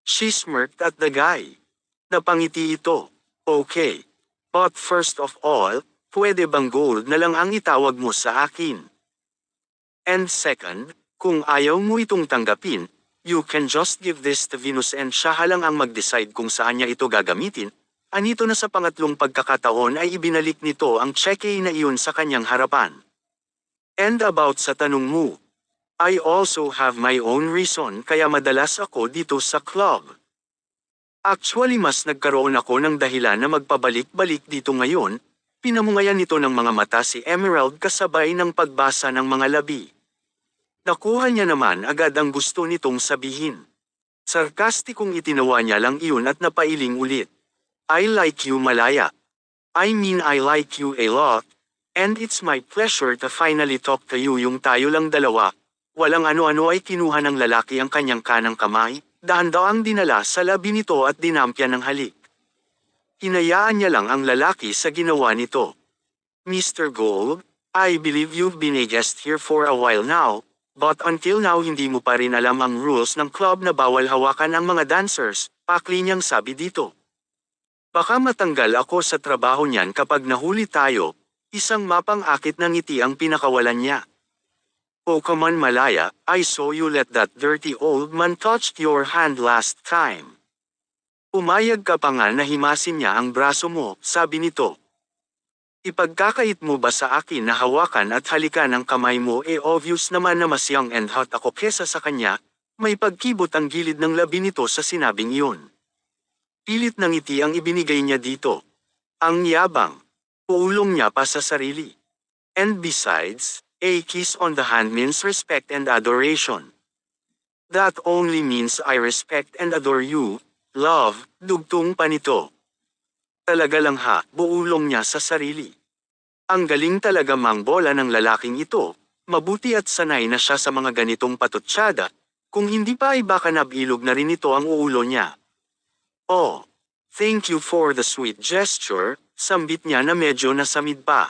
She smirked at the guy. Napangiti ito. Okay. But first of all, pwede bang Gold na lang ang itawag mo sa akin? And second, kung ayaw mo itong tanggapin, you can just give this to Venus and siya lang ang mag-decide kung saan niya ito gagamitin. Anito na sa pangatlong pagkakataon ay ibinalik nito ang cheque na iyon sa kanyang harapan. And about sa tanong mo, I also have my own reason kaya madalas ako dito sa club. Actually mas nagkaroon ako ng dahilan na magpabalik-balik dito ngayon, pinamungayan nito ng mga mata si Emerald kasabay ng pagbasa ng mga labi. Nakuha niya naman agad ang gusto nitong sabihin. Sarkastikong itinawa niya lang iyon at napailing ulit. I like you Malaya. I mean I like you a lot. And it's my pleasure to finally talk to you yung tayo lang dalawa. Walang ano-ano ay kinuha ng lalaki ang kanyang kanang kamay, dahan-daang dinala sa labi nito at dinampyan ng halik. Hinayaan niya lang ang lalaki sa ginawa nito. Mr. Gold, I believe you've been a guest here for a while now, but until now hindi mo pa rin alam ang rules ng club na bawal hawakan ang mga dancers, pakli niyang sabi dito. Baka matanggal ako sa trabaho niyan kapag nahuli tayo. Isang mapang-akit na ngiti ang pinakawalan niya. Oh come on Malaya, I saw you let that dirty old man touch your hand last time. Umayag ka pa nga na himasin niya ang braso mo, sabi nito. Ipagkakait mo ba sa akin na hawakan at halikan ang kamay mo obvious naman na mas young and hot ako kesa sa kanya, may pagkibot ang gilid ng labi nito sa sinabing iyon. Pilit ng ngiti ang ibinigay niya dito. Ang yabang. Uulong niya pa sa sarili. And besides, a kiss on the hand means respect and adoration. That only means I respect and adore you, love, dugtong pa nito. Talaga lang ha, buulong niya sa sarili. Ang galing talaga mang bola ng lalaking ito, mabuti at sanay na siya sa mga ganitong patutsyada, kung hindi pa ay baka nabilog na rin ito ang uulo niya. Oh, thank you for the sweet gesture. Sambit niya na medyo nasamid pa.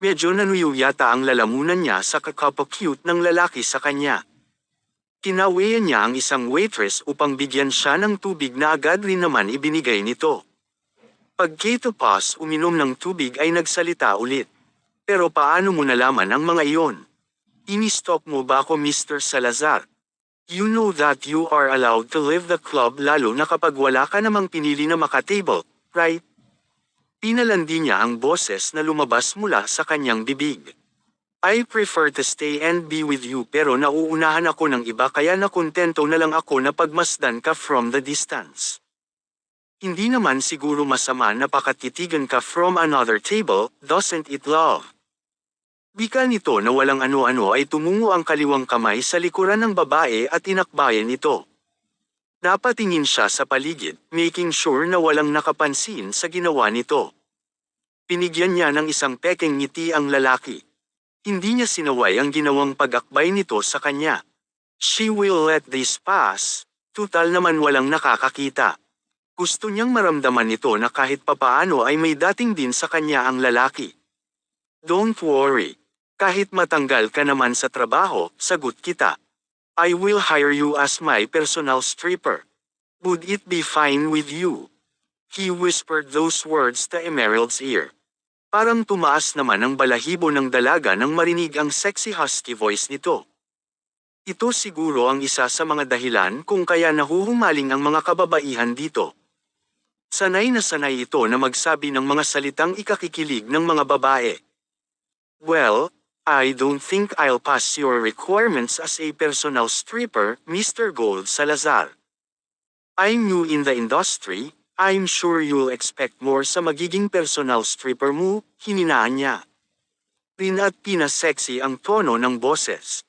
Medyo nanuyo yata ang lalamunan niya sa kakapakute ng lalaki sa kanya. Kinawayan niya ang isang waitress upang bigyan siya ng tubig na agad rin naman ibinigay nito. Pagkatapos uminom ng tubig ay nagsalita ulit. Pero paano mo nalaman ang mga iyon? Ini-stop mo ba ako Mr. Salazar? You know that you are allowed to leave the club lalo na kapag wala ka namang pinili na makatable, right? Pinalandi niya ang boses na lumabas mula sa kanyang bibig. I prefer to stay and be with you pero nauunahan ako ng iba kaya nakontento na lang ako na pagmasdan ka from the distance. Hindi naman siguro masama na pakatitigan ka from another table, doesn't it love? Bika nito na walang ano-ano ay tumungo ang kaliwang kamay sa likuran ng babae at inakbayan ito. Napatingin siya sa paligid, making sure na walang nakapansin sa ginawa nito. Pinigyan niya ng isang pekeng ngiti ang lalaki. Hindi niya sinaway ang ginawang pag-akbay nito sa kanya. She will let this pass, tutal naman walang nakakakita. Gusto niyang maramdaman nito na kahit papaano ay may dating din sa kanya ang lalaki. Don't worry. Kahit matanggal ka naman sa trabaho, sagot kita. I will hire you as my personal stripper. Would it be fine with you? He whispered those words to Emerald's ear. Parang tumaas naman ang balahibo ng dalaga nang marinig ang sexy husky voice nito. Ito siguro ang isa sa mga dahilan kung kaya nahuhumaling ang mga kababaihan dito. Sanay na sanay ito na magsabi ng mga salitang ikakikilig ng mga babae. Well, I don't think I'll pass your requirements as a personal stripper, Mr. Gold Salazar. I'm new in the industry, I'm sure you'll expect more sa magiging personal stripper mo, hininaan niya. Rin at pinasexy ang tono ng boses.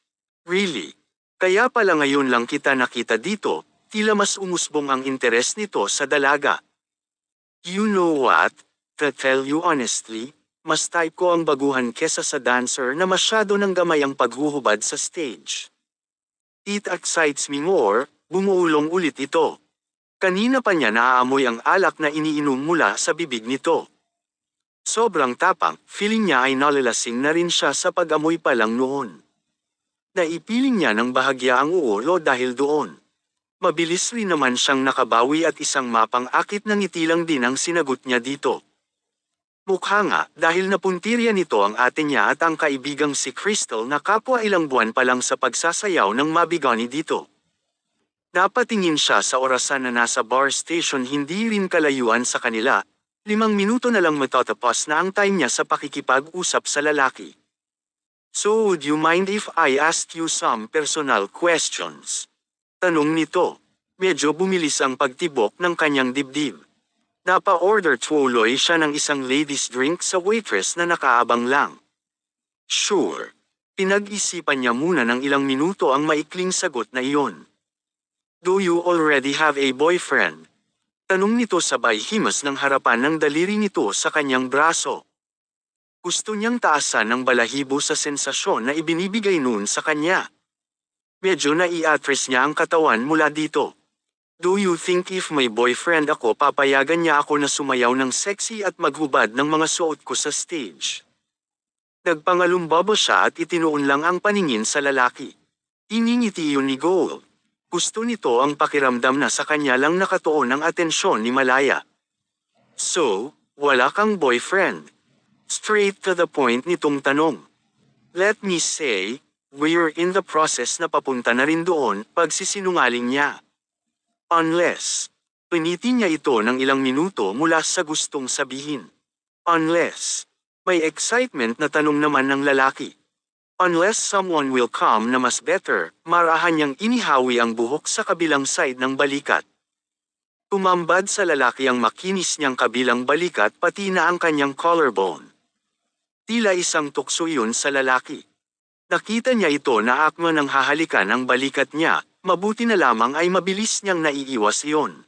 Really? Kaya pala ngayon lang kita nakita dito, tila mas umusbong ang interes nito sa dalaga. You know what? To tell you honestly, mas type ko ang baguhan kesa sa dancer na masyado ng gamay ang paghuhubad sa stage. It excites me more, bumuulong ulit ito. Kanina pa niya naaamoy ang alak na iniinom mula sa bibig nito. Sobrang tapang, feeling niya ay nalalasing na rin siya sa pag-amoy pa lang noon. Naipiling niya ng bahagya ang ulo dahil doon. Mabilis rin naman siyang nakabawi at isang mapang-akit na ngiti lang din ang sinagot niya dito. Mukha nga, dahil napuntirya nito ang ate niya at ang kaibigang si Crystal na kapwa ilang buwan pa lang sa pagsasayaw ng mabigani dito. Napatingin siya sa orasan na nasa bar station hindi rin kalayuan sa kanila, 5 minuto na lang matatapos na ang time niya sa pakikipag-usap sa lalaki. So would you mind if I asked you some personal questions? Tanong nito. Medyo bumilis ang pagtibok ng kanyang dibdib. Napa-order tuloy siya ng isang ladies drink sa waitress na nakaabang lang. Sure. Pinag-isipan niya muna ng ilang minuto ang maikling sagot na iyon. Do you already have a boyfriend? Tanong nito sabay himas ng harapan ng daliri nito sa kanyang braso. Gusto niyang taasan ng balahibo sa sensasyon na ibinibigay noon sa kanya. Medyo nai-atras niya ang katawan mula dito. Do you think if may boyfriend ako papayagan niya ako na sumayaw ng sexy at maghubad ng mga suot ko sa stage? Nagpangalumbaba siya at itinuon lang ang paningin sa lalaki. Iningiti yun ni Gold. Gusto nito ang pakiramdam na sa kanya lang nakatuon ang atensyon ni Malaya. So, wala kang boyfriend? Straight to the point nitong tanong. Let me say, we're in the process na papunta na rin doon, pagsisinungaling niya. Unless, piniti niya ito ng ilang minuto mula sa gustong sabihin. Unless, may excitement na tanong naman ng lalaki. Unless someone will come na mas better, marahan niyang inihawi ang buhok sa kabilang side ng balikat. Tumambad sa lalaki ang makinis niyang kabilang balikat pati na ang kanyang collarbone. Tila isang tukso yun sa lalaki. Nakita niya ito na akma ng hahalikan ang balikat niya, mabuti na lamang ay mabilis niyang naiiwas iyon.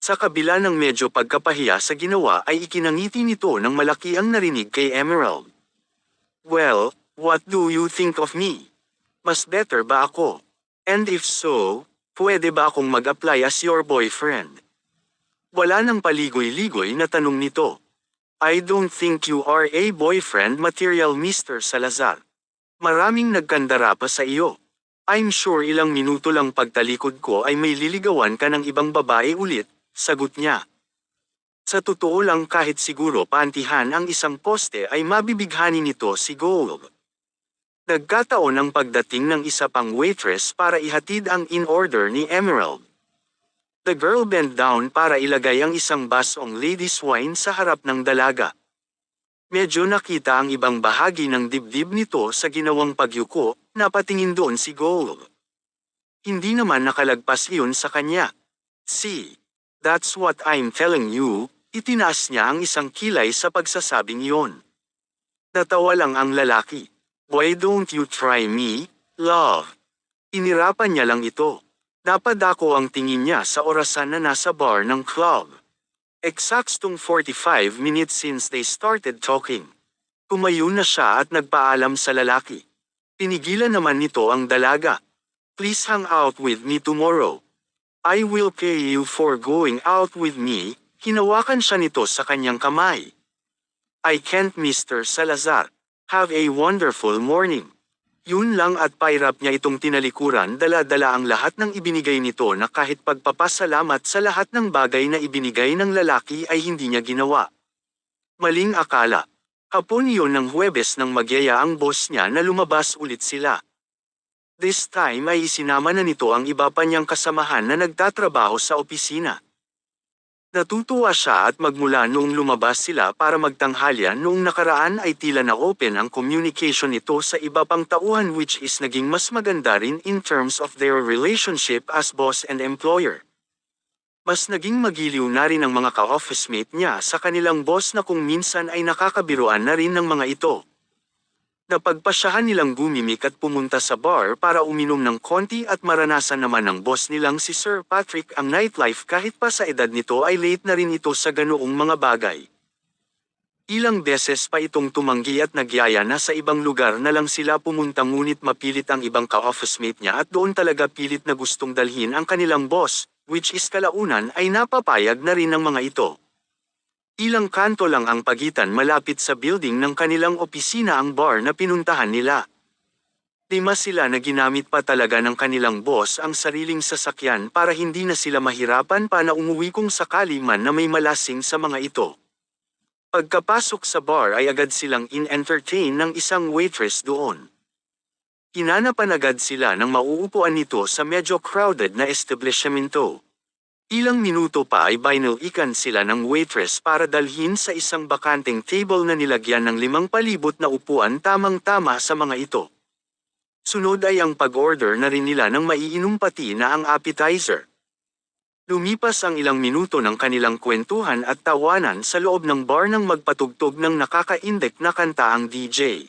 Sa kabila ng medyo pagkapahiya sa ginawa ay ikinangiti nito ng malaki ang narinig kay Emerald. Well, what do you think of me? Mas better ba ako? And if so, pwede ba akong mag-apply as your boyfriend? Wala nang paligoy-ligoy na tanong nito. I don't think you are a boyfriend material Mr. Salazar. Maraming nagkandara pa sa iyo. I'm sure ilang minuto lang pagtalikod ko ay may liligawan ka ng ibang babae ulit, sagot niya. Sa totoo lang kahit siguro pantihan ang isang poste ay mabibighani nito si Gold. Nagkataon ang pagdating ng isa pang waitress para ihatid ang in-order ni Emerald. The girl bent down para ilagay ang isang basong ladies wine sa harap ng dalaga. Medyo nakita ang ibang bahagi ng dibdib nito sa ginawang pagyuko, napatingin doon si Gold. Hindi naman nakalagpas iyon sa kanya. See, that's what I'm telling you, itinaas niya ang isang kilay sa pagsasabing iyon. Natawa lang ang lalaki. Why don't you try me, love? Inirapan niya lang ito. Napadako ang tingin niya sa orasan na nasa bar ng club. Eksaktong 45 minutes since they started talking. Tumayo na siya at nagpaalam sa lalaki. Pinigilan naman nito ang dalaga. Please hang out with me tomorrow. I will pay you for going out with me. Hinawakan siya nito sa kanyang kamay. I can't, Mr. Salazar. Have a wonderful morning. Yun lang at pairap niya itong tinalikuran, dala-dala ang lahat ng ibinigay nito na kahit pagpapasalamat sa lahat ng bagay na ibinigay ng lalaki ay hindi niya ginawa. Maling akala. Hapon iyon ng Huwebes nang magyaya ang boss niya na lumabas ulit sila. This time ay isinama na nito ang iba pa niyang kasamahan na nagtatrabaho sa opisina. Natutuwa siya at magmula noong lumabas sila para magtanghalyan noong nakaraan ay tila na open ang communication nito sa iba pang tauhan, which is naging mas maganda rin in terms of their relationship as boss and employer. Mas naging magiliw na rin ang mga ka-office mate niya sa kanilang boss na kung minsan ay nakakabiruan na rin ng mga ito. Napagpasyahan nilang gumimik at pumunta sa bar para uminom ng konti at maranasan naman ng boss nilang si Sir Patrick ang nightlife kahit pa sa edad nito ay late na rin ito sa ganoong mga bagay. Ilang beses pa itong tumanggi at nagyaya na sa ibang lugar na lang sila pumunta, ngunit mapilit ang ibang ka-office mate niya at doon talaga pilit na gustong dalhin ang kanilang boss, which is kalaunan ay napapayag na rin ng mga ito. Ilang kanto lang ang pagitan, malapit sa building ng kanilang opisina ang bar na pinuntahan nila. 5 sila na ginamit pa talaga ng kanilang boss ang sariling sasakyan para hindi na sila mahirapan pa na umuwi kung sakali man na may malasing sa mga ito. Pagkapasok sa bar ay agad silang in-entertain ng isang waitress doon. Hinanapan agad sila ng mauupuan nito sa medyo crowded na establishmento. Ilang minuto pa ay binalikan sila ng waitress para dalhin sa isang bakanteng table na nilagyan ng 5,000 na upuan, tamang-tama sa mga ito. Sunod ay ang pag-order na rin nila ng maiinom pati na ang appetizer. Lumipas ang ilang minuto ng kanilang kwentuhan at tawanan sa loob ng bar nang magpatugtog ng nakakaindek na kanta ang DJ.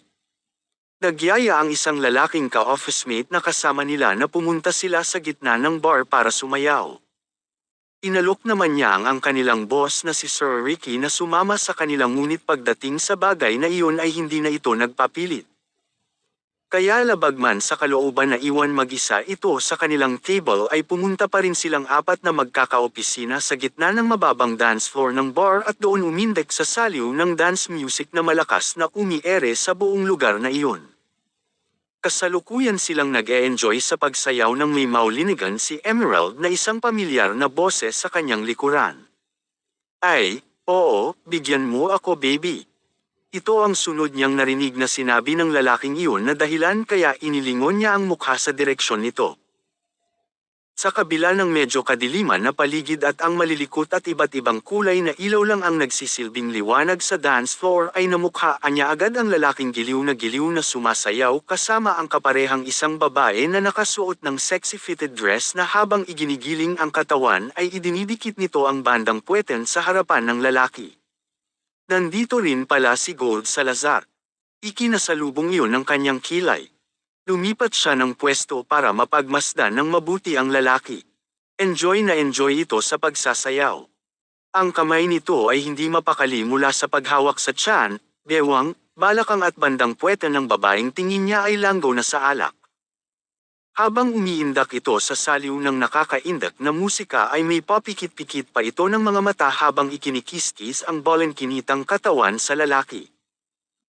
Nagyaya ang isang lalaking ka-office mate na kasama nila na pumunta sila sa gitna ng bar para sumayaw. Inalok naman niya ang kanilang boss na si Sir Ricky na sumama sa kanilang, ngunit pagdating sa bagay na iyon ay hindi na ito nagpapilit. Kaya labagman sa kalooban na iwan mag-isa ito sa kanilang table ay pumunta pa rin silang 4 na magkakaopisina sa gitna ng mababang dance floor ng bar at doon umindek sa saliw ng dance music na malakas na umiere sa buong lugar na iyon. Kasalukuyan silang nag-e-enjoy sa pagsayaw nang may maulinigan si Emerald na isang pamilyar na boses sa kanyang likuran. Ay, oo, bigyan mo ako baby. Ito ang sunod niyang narinig na sinabi ng lalaking iyon na dahilan kaya inilingon niya ang mukha sa direksyon nito. Sa kabila ng medyo kadiliman na paligid at ang malilikot at iba't ibang kulay na ilaw lang ang nagsisilbing liwanag sa dance floor, ay namukhaan niya agad ang lalaking giliw na sumasayaw kasama ang kaparehang isang babae na nakasuot ng sexy fitted dress na habang iginigiling ang katawan ay idinidikit nito ang bandang puweten sa harapan ng lalaki. Nandito rin pala si Gold Salazar. Ikinasalubong iyon ng kanyang kilay. Lumipat siya ng pwesto para mapagmasdan ng mabuti ang lalaki. Enjoy na enjoy ito sa pagsasayaw. Ang kamay nito ay hindi mapakali mula sa paghawak sa tiyan, bewang, balakang at bandang puweten ng babaeng tingin niya ay langgo na sa alak. Habang umiindak ito sa saliw ng nakakaindak na musika ay may papikit-pikit pa ito ng mga mata habang ikinikiskis ang balenkinitang katawan sa lalaki.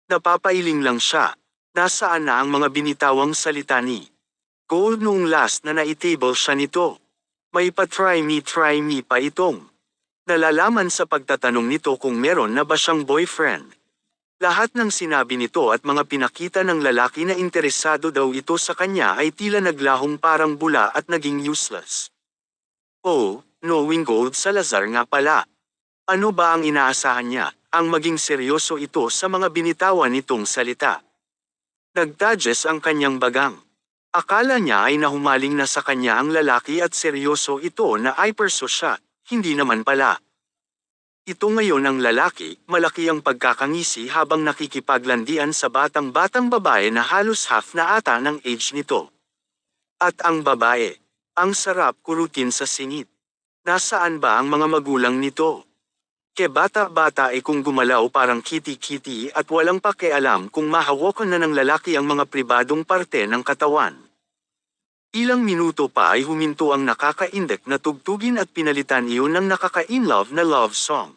Napapailing lang siya. Nasaan na ang mga binitawang salita ni Gold noong last na naitable siya nito? May pa-try me pa itong. Nalalaman sa pagtatanong nito kung meron na ba siyang boyfriend. Lahat ng sinabi nito at mga pinakita ng lalaki na interesado daw ito sa kanya ay tila naglahong parang bula at naging useless. Oh, knowing Gold Salazar nga pala. Ano ba ang inaasahan niya, ang maging seryoso ito sa mga binitawan nitong salita? Nagtajes ang kanyang bagang. Akala niya ay nahumaling na sa kanya ang lalaki at seryoso ito na hyperso siya, hindi naman pala. Ito ngayon ang lalaki, malaki ang pagkakangisi habang nakikipaglandian sa batang-batang babae na halos half na ata ng age nito. At ang babae, ang sarap kurutin sa singit. Nasaan ba ang mga magulang nito? Ke bata-bata ay kung gumalaw parang kitty-kitty at walang pakialam kung mahawakan na ng lalaki ang mga pribadong parte ng katawan. Ilang minuto pa ay huminto ang nakakaindek na tugtugin at pinalitan iyon ng nakaka-inlove na love song.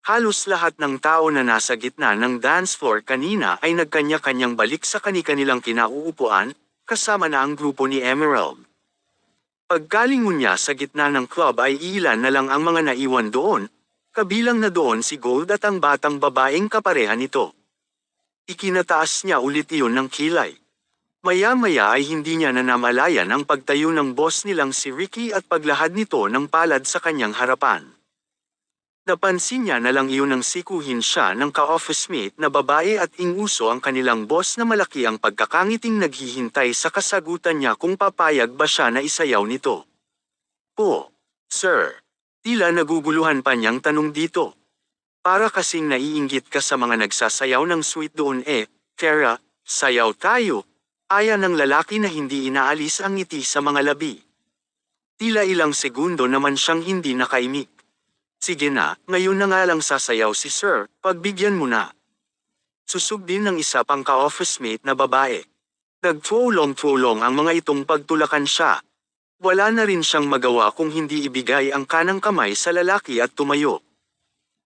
Halos lahat ng tao na nasa gitna ng dance floor kanina ay nagkanya-kanyang balik sa kani-kanilang kinauupuan, kasama na ang grupo ni Emerald. Pagkalingon niya sa gitna ng club ay ilan na lang ang mga naiwan doon, kabilang na doon si Gold at ang batang babaeng kapareha nito. Ikinataas niya ulit iyon ng kilay. Maya-maya ay hindi niya nanamalayan ang pagtayo ng boss nilang si Ricky at paglahad nito ng palad sa kanyang harapan. Napansin niya na lang iyon nang sikuhin siya ng ka-office mate na babae at inguso ang kanilang boss na malaki ang pagkakangiting naghihintay sa kasagutan niya kung papayag ba siya na isayaw nito. "Oh, sir." Tila naguguluhan pa niyang tanong dito. "Para kasing naiinggit ka sa mga nagsasayaw ng sweet doon Tara, sayaw tayo." Aya ng lalaki na hindi inaalis ang ngiti sa mga labi. Tila ilang segundo naman siyang hindi nakaimik. "Sige na, ngayon na nga lang sasayaw si sir, pagbigyan mo na." Susog din ng isa pang ka-office mate na babae. Nagtulong-tulong ang mga itong pagtulakan siya. Wala na rin siyang magawa kung hindi ibigay ang kanang kamay sa lalaki at tumayo.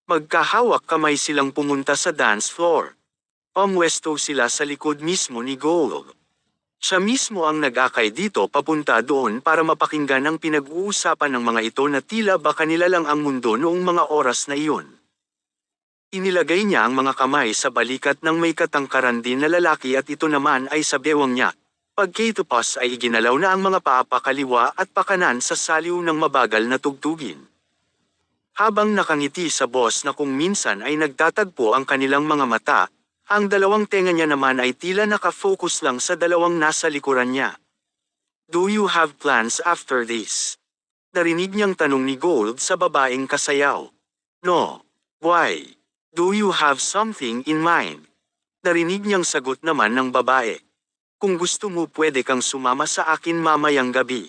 Magkahawak kamay silang pumunta sa dance floor. Pamwesto sila sa likod mismo ni Gold. Siya mismo ang nag-akay dito papunta doon para mapakinggan ang pinag-uusapan ng mga ito na tila ba kanila lang ang mundo noong mga oras na iyon. Inilagay niya ang mga kamay sa balikat ng may katangkaran din na lalaki at ito naman ay sa bewang niya. Pagkatapos ay iginalaw na ang mga paa pakaliwa at pakanan sa saliw ng mabagal na tugtugin. Habang nakangiti sa boss na kung minsan ay nagtatagpo ang kanilang mga mata, ang dalawang tenga niya naman ay tila nakafocus lang sa dalawang nasa likuran niya. "Do you have plans after this?" Narinig niyang tanong ni Gold sa babaeng kasayaw. "No. Why? Do you have something in mind?" Narinig niyang sagot naman ng babae. "Kung gusto mo pwede kang sumama sa akin mamayang gabi."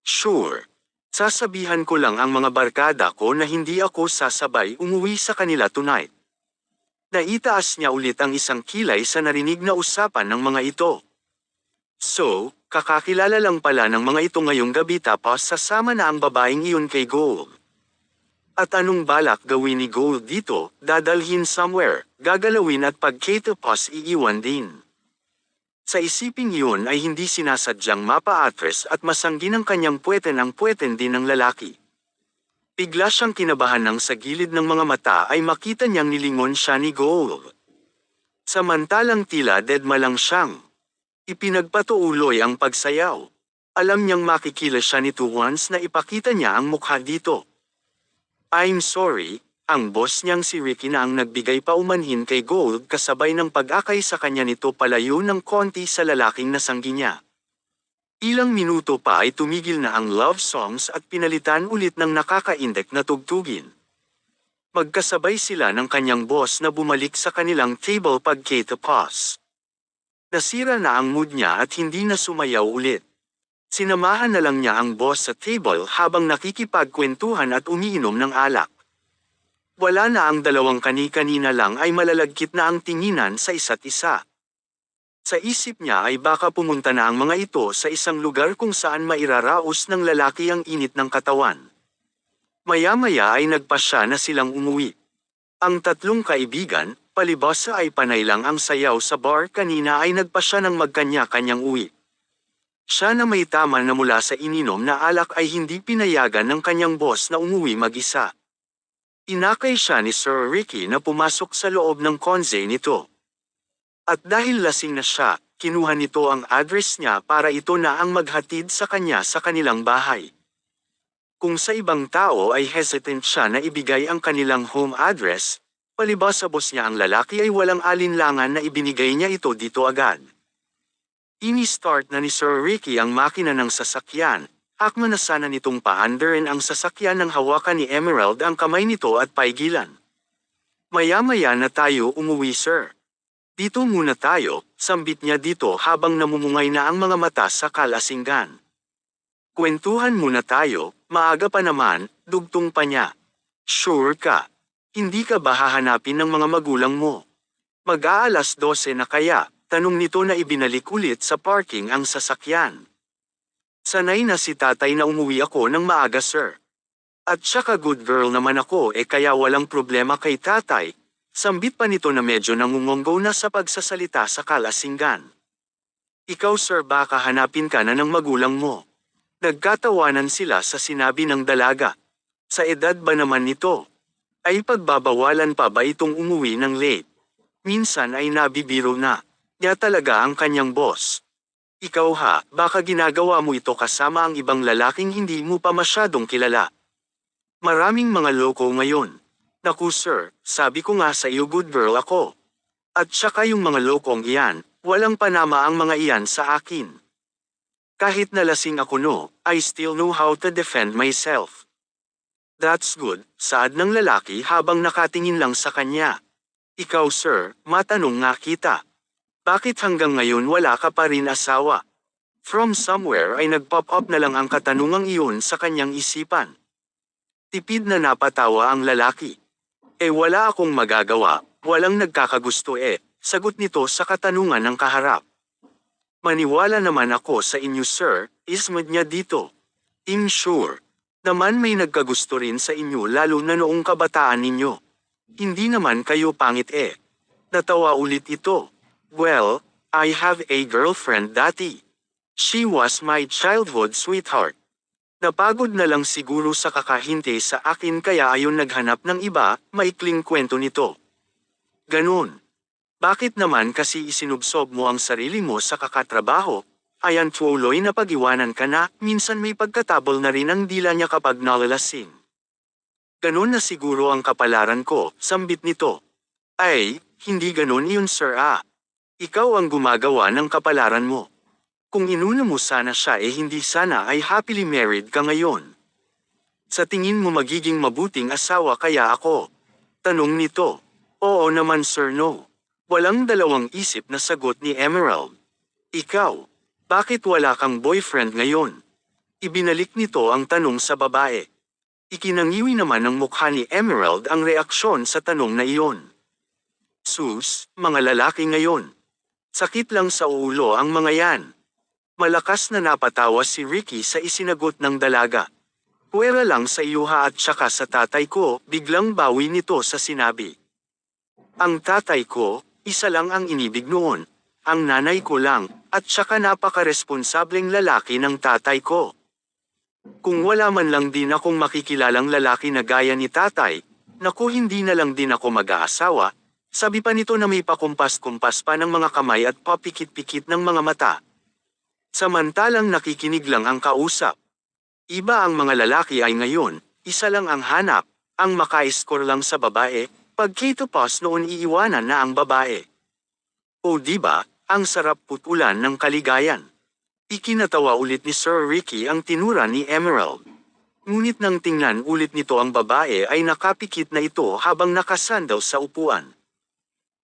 "Sure. Sasabihan ko lang ang mga barkada ko na hindi ako sasabay umuwi sa kanila tonight." Naitaas niya ulit ang isang kilay sa narinig na usapan ng mga ito. So, kakakilala lang pala ng mga ito ngayong gabi tapos sasama na ang babaeng iyon kay Gold. At anong balak gawin ni Gold dito? Dadalhin somewhere, gagalawin at pagkatapos iiwan din. Sa isiping iyon ay hindi sinasadyang mapa-atres at masanggi ng kanyang puweten din ng lalaki. Bigla siyang kinabahan nang sa gilid ng mga mata ay makita niyang nilingon siya ni Gold. Samantalang tila deadma lang siyang. Ipinagpatuloy ang pagsayaw. Alam niyang makikilos siya nito once na ipakita niya ang mukha dito. "I'm sorry," ang boss niyang si Ricky na ang nagbigay paumanhin kay Gold kasabay ng pag-akay sa kanya nito palayo ng konti sa lalaking nasanggi niya. Ilang minuto pa ay tumigil na ang love songs at pinalitan ulit ng nakakaindek na tugtugin. Magkasabay sila ng kanyang boss na bumalik sa kanilang table pagkatapos. Nasira na ang mood niya at hindi na sumayaw ulit. Sinamahan na lang niya ang boss sa table habang nakikipagkwentuhan at umiinom ng alak. Wala na ang dalawang kani-kanina lang ay malalagkit na ang tinginan sa isa't isa. Sa isip niya ay baka pumunta na ang mga ito sa isang lugar kung saan mairaraos ng lalaki ang init ng katawan. Maya-maya ay nagpasya na silang umuwi. Ang tatlong kaibigan, palibhasa ay panay lang ang sayaw sa bar kanina ay nagpasya ng magkanya-kanyang uwi. Siya na may tama na mula sa ininom na alak ay hindi pinayagan ng kanyang boss na umuwi mag-isa. Inakay siya ni Sir Ricky na pumasok sa loob ng konse nito. At dahil lasing na siya, kinuha nito ang address niya para ito na ang maghatid sa kanya sa kanilang bahay. Kung sa ibang tao ay hesitant siya na ibigay ang kanilang home address, palibhas sa boss niya ang lalaki ay walang alinlangan na ibinigay niya ito dito agad. Ini-start na ni Sir Ricky ang makina ng sasakyan, akma na sana nitong paandarin ang sasakyan ng hawakan ni Emerald ang kamay nito at paigilan. Maya-maya na tayo umuwi sir. Dito muna tayo, sambit niya dito habang namumungay na ang mga mata sa kalasinggan. Kwentuhan muna tayo, maaga pa naman, dugtong pa niya. Sure ka? Hindi ka ba hahanapin ng mga magulang mo? Mag-aalas 12 na kaya, tanong nito na ibinalik ulit sa parking ang sasakyan. Sanay na si tatay na umuwi ako ng maaga sir. At saka good girl naman ako kaya walang problema kay tatay, sambit pa nito na medyo nangungonggo na sa pagsasalita sa kalasinggan. Ikaw sir baka hanapin ka na ng magulang mo. Nagkatawanan sila sa sinabi ng dalaga. Sa edad ba naman nito? Ay pagbabawalan pa ba itong umuwi ng late? Minsan ay nabibiro na. Niya talaga ang kanyang boss. Ikaw ha, baka ginagawa mo ito kasama ang ibang lalaking hindi mo pa masyadong kilala. Maraming mga loko ngayon. Naku sir, sabi ko nga sa iyo good girl ako. At saka yung mga lokong iyan, walang panama ang mga iyan sa akin. Kahit nalasing ako no, I still know how to defend myself. That's good, saad ng lalaki habang nakatingin lang sa kanya. Ikaw sir, matanong nga kita. Bakit hanggang ngayon wala ka pa rin asawa? From somewhere ay nag-pop up na lang ang katanungang iyon sa kanyang isipan. Tipid na napatawa ang lalaki. Wala akong magagawa, walang nagkakagusto sagot nito sa katanungan ng kaharap. Maniwala naman ako sa inyo sir, ismad niya dito. I'm sure. Naman may nagkagusto rin sa inyo lalo na noong kabataan ninyo. Hindi naman kayo pangit Natawa ulit ito. Well, I have a girlfriend dati. She was my childhood sweetheart. Napagod na lang siguro sa kakahinte sa akin kaya ayon naghanap ng iba, maikling kwento nito. Ganun. Bakit naman kasi isinubsob mo ang sarili mo sa kakatrabaho? Ayan tuloy na pag-iwanan ka na, minsan may pagkatabol na rin ang dila niya kapag nalalasing. Ganun na siguro ang kapalaran ko, sambit nito. Ay, hindi ganun iyon sir Ikaw ang gumagawa ng kapalaran mo. Kung inuna mo sana siya hindi sana ay happily married ka ngayon. Sa tingin mo magiging mabuting asawa kaya ako? Tanong nito. Oo naman sir no. Walang dalawang isip na sagot ni Emerald. Ikaw, bakit wala kang boyfriend ngayon? Ibinalik nito ang tanong sa babae. Ikinangiwi naman ng mukha ni Emerald ang reaksyon sa tanong na iyon. Sus, mga lalaki ngayon. Sakit lang sa ulo ang mga yan. Malakas na napatawa si Ricky sa isinagot ng dalaga. Puwera lang sa iyo at saka sa tatay ko, biglang bawi nito sa sinabi. Ang tatay ko, isa lang ang inibig noon, ang nanay ko lang, at saka napaka-responsableng lalaki ng tatay ko. Kung wala man lang din akong makikilalang lalaki na gaya ni tatay, naku hindi na lang din ako mag-aasawa, sabi pa nito na may pakumpas-kumpas pa ng mga kamay at papikit-pikit ng mga mata. Samantalang nakikinig lang ang kausap. Iba ang mga lalaki ay ngayon, isa lang ang hanap, ang maka-score lang sa babae, pag K-to-pass noon iiwanan na ang babae. O diba, ang sarap putulan ng kaligayan. Ikinatawa ulit ni Sir Ricky ang tinura ni Emerald. Ngunit nang tingnan ulit nito ang babae ay nakapikit na ito habang nakasandaw sa upuan.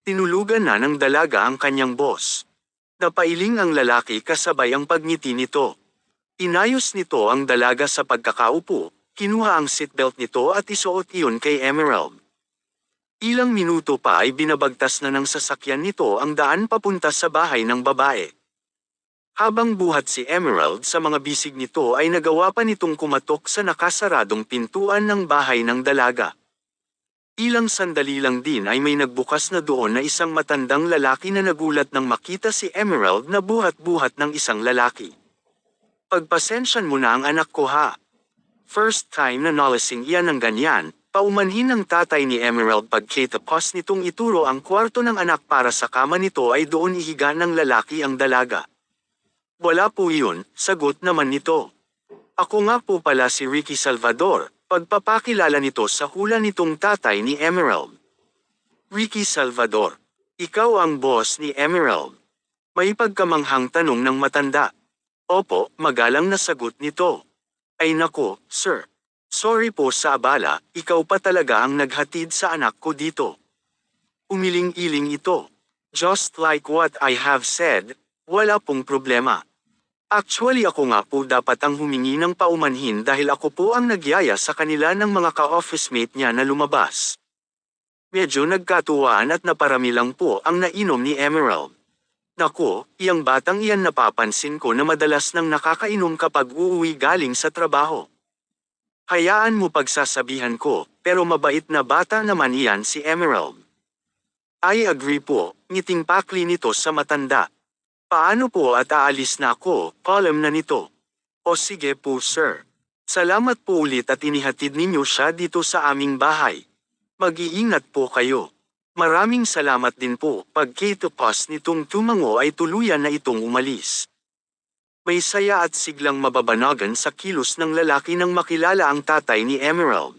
Tinulugan na ng dalaga ang kanyang boss. Napailing ang lalaki kasabay ang pagngiti nito. Inayos nito ang dalaga sa pagkakaupo, kinuha ang seatbelt nito at isuot iyon kay Emerald. Ilang minuto pa ay binabagtas na ng sasakyan nito ang daan papunta sa bahay ng babae. Habang buhat si Emerald sa mga bisig nito ay nagawa pa nitong kumatok sa nakasaradong pintuan ng bahay ng dalaga. Ilang sandali lang din ay may nagbukas na doon na isang matandang lalaki na nagulat nang makita si Emerald na buhat-buhat ng isang lalaki. Pagpasensyan mo na ang anak ko ha. First time na nalasing iyan ng ganyan. Paumanhin ng tatay ni Emerald pagkatapos nitong ituro ang kwarto ng anak para sa kama nito ay doon ihiga ng lalaki ang dalaga. Wala po iyon, sagot naman nito. Ako nga po pala si Ricky Salvador, pagpapakilala nito sa hula nitong tatay ni Emerald. Ricky Salvador. Ikaw ang boss ni Emerald. May pagkamanghang tanong ng matanda. Opo, magalang na sagot nito. Ay nako, sir. Sorry po sa abala, ikaw pa talaga ang naghatid sa anak ko dito. Umiling-iling ito. Just like what I have said, wala pong problema. Actually ako nga po dapat ang humingi ng paumanhin dahil ako po ang nagyaya sa kanila ng mga ka-office mate niya na lumabas. Medyo nagkatuwaan at naparami lang po ang nainom ni Emerald. Nako, iyang batang iyan napapansin ko na madalas nang nakakainom kapag uuwi galing sa trabaho. Hayaan mo pagsasabihan ko, pero mabait na bata naman iyan si Emerald. I agree po, ngiting pakli nito sa matanda. Paano po at aalis na ako, column na nito. O sige po sir. Salamat po ulit at inihatid ninyo siya dito sa aming bahay. Mag-iingat po kayo. Maraming salamat din po, pagkatapos nitong tumango ay tuluyan na itong umalis. May saya at siglang mababanagan sa kilos ng lalaki nang makilala ang tatay ni Emerald.